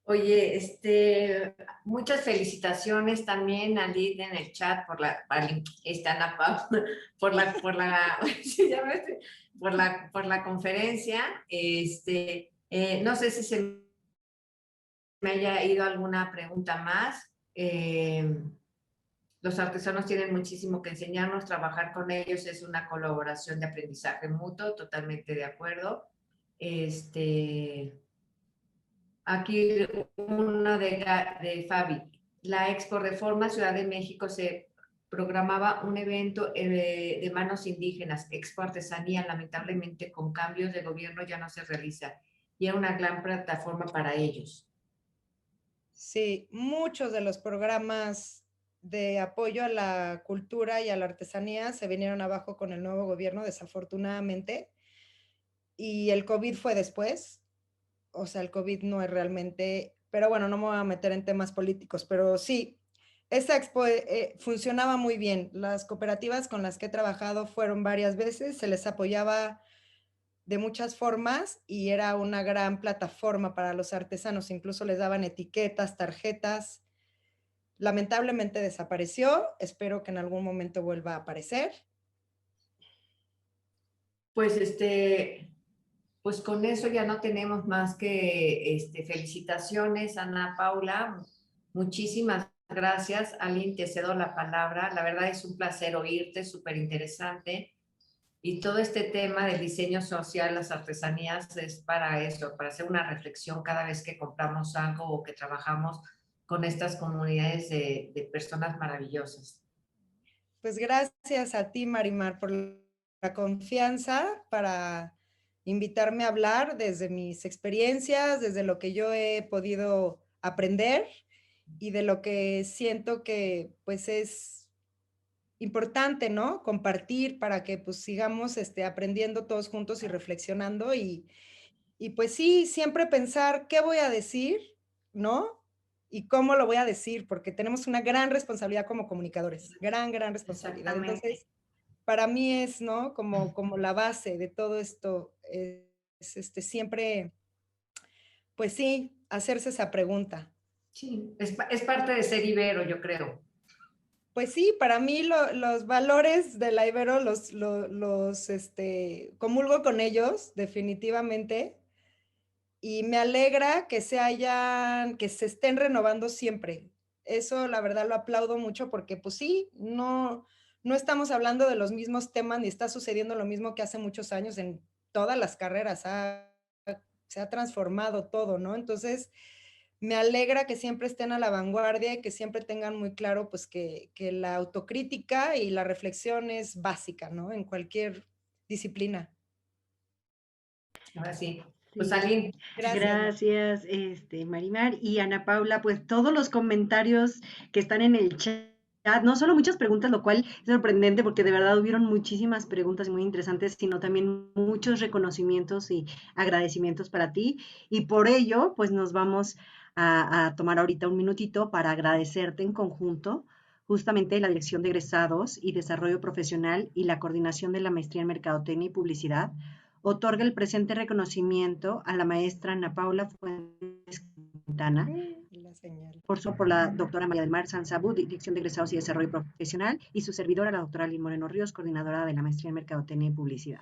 Oye, muchas felicitaciones también a Lid en el chat Ana Paula, sí, por la conferencia. No sé si se me haya ido alguna pregunta más. Los artesanos tienen muchísimo que enseñarnos, trabajar con ellos es una colaboración de aprendizaje mutuo, totalmente de acuerdo. Aquí una de Fabi. La Expo Reforma Ciudad de México se programaba un evento de manos indígenas, Expo Artesanía, lamentablemente con cambios de gobierno ya no se realiza y era una gran plataforma para ellos. Sí, muchos de los programas de apoyo a la cultura y a la artesanía se vinieron abajo con el nuevo gobierno, desafortunadamente, y el COVID fue después. O sea, el COVID no es realmente, pero bueno, no me voy a meter en temas políticos, pero sí, esa expo funcionaba muy bien. Las cooperativas con las que he trabajado fueron varias veces, se les apoyaba de muchas formas y era una gran plataforma para los artesanos, incluso les daban etiquetas, tarjetas. Lamentablemente desapareció, espero que en algún momento vuelva a aparecer. Pues pues con eso ya no tenemos más que felicitaciones, Ana Paula. Muchísimas gracias. Aline, te cedo la palabra. La verdad es un placer oírte, súper interesante. Y todo este tema del diseño social, las artesanías, es para eso, para hacer una reflexión cada vez que compramos algo o que trabajamos con estas comunidades de personas maravillosas. Pues gracias a ti, Marimar, por la confianza para invitarme a hablar desde mis experiencias, desde lo que yo he podido aprender y de lo que siento que pues es importante, ¿no? Compartir para que pues sigamos aprendiendo todos juntos y reflexionando y pues sí, siempre pensar qué voy a decir, ¿no? Y cómo lo voy a decir, porque tenemos una gran responsabilidad como comunicadores, gran, gran responsabilidad. Exactamente. Entonces, para mí es, ¿no? Como la base de todo esto, es siempre, pues sí, hacerse esa pregunta. Sí, es parte de ser Ibero, yo creo. Pues sí, para mí los valores de la Ibero comulgo con ellos, definitivamente, y me alegra que que se estén renovando siempre. Eso la verdad lo aplaudo mucho porque pues sí, no estamos hablando de los mismos temas ni está sucediendo lo mismo que hace muchos años en todas las carreras. Se ha transformado todo, ¿no? Entonces, me alegra que siempre estén a la vanguardia y que siempre tengan muy claro pues que la autocrítica y la reflexión es básica, ¿no? En cualquier disciplina. Ahora sí. Pues Sí. Aline, Gracias. Gracias, Marimar y Ana Paula, pues todos los comentarios que están en el chat, no solo muchas preguntas, lo cual es sorprendente porque de verdad hubieron muchísimas preguntas muy interesantes, sino también muchos reconocimientos y agradecimientos para ti. Y por ello, pues nos vamos a tomar ahorita un minutito para agradecerte en conjunto justamente la Dirección de Egresados y Desarrollo Profesional y la Coordinación de la Maestría en Mercadotecnia y Publicidad otorga el presente reconocimiento a la maestra Ana Paula Fuentes Quintana, La señal. por la doctora María del Mar Sanzabú, Dirección de Egresados y Desarrollo Profesional, y su servidora, la doctora Lynn Moreno Ríos, coordinadora de la Maestría en Mercadotecnia y Publicidad.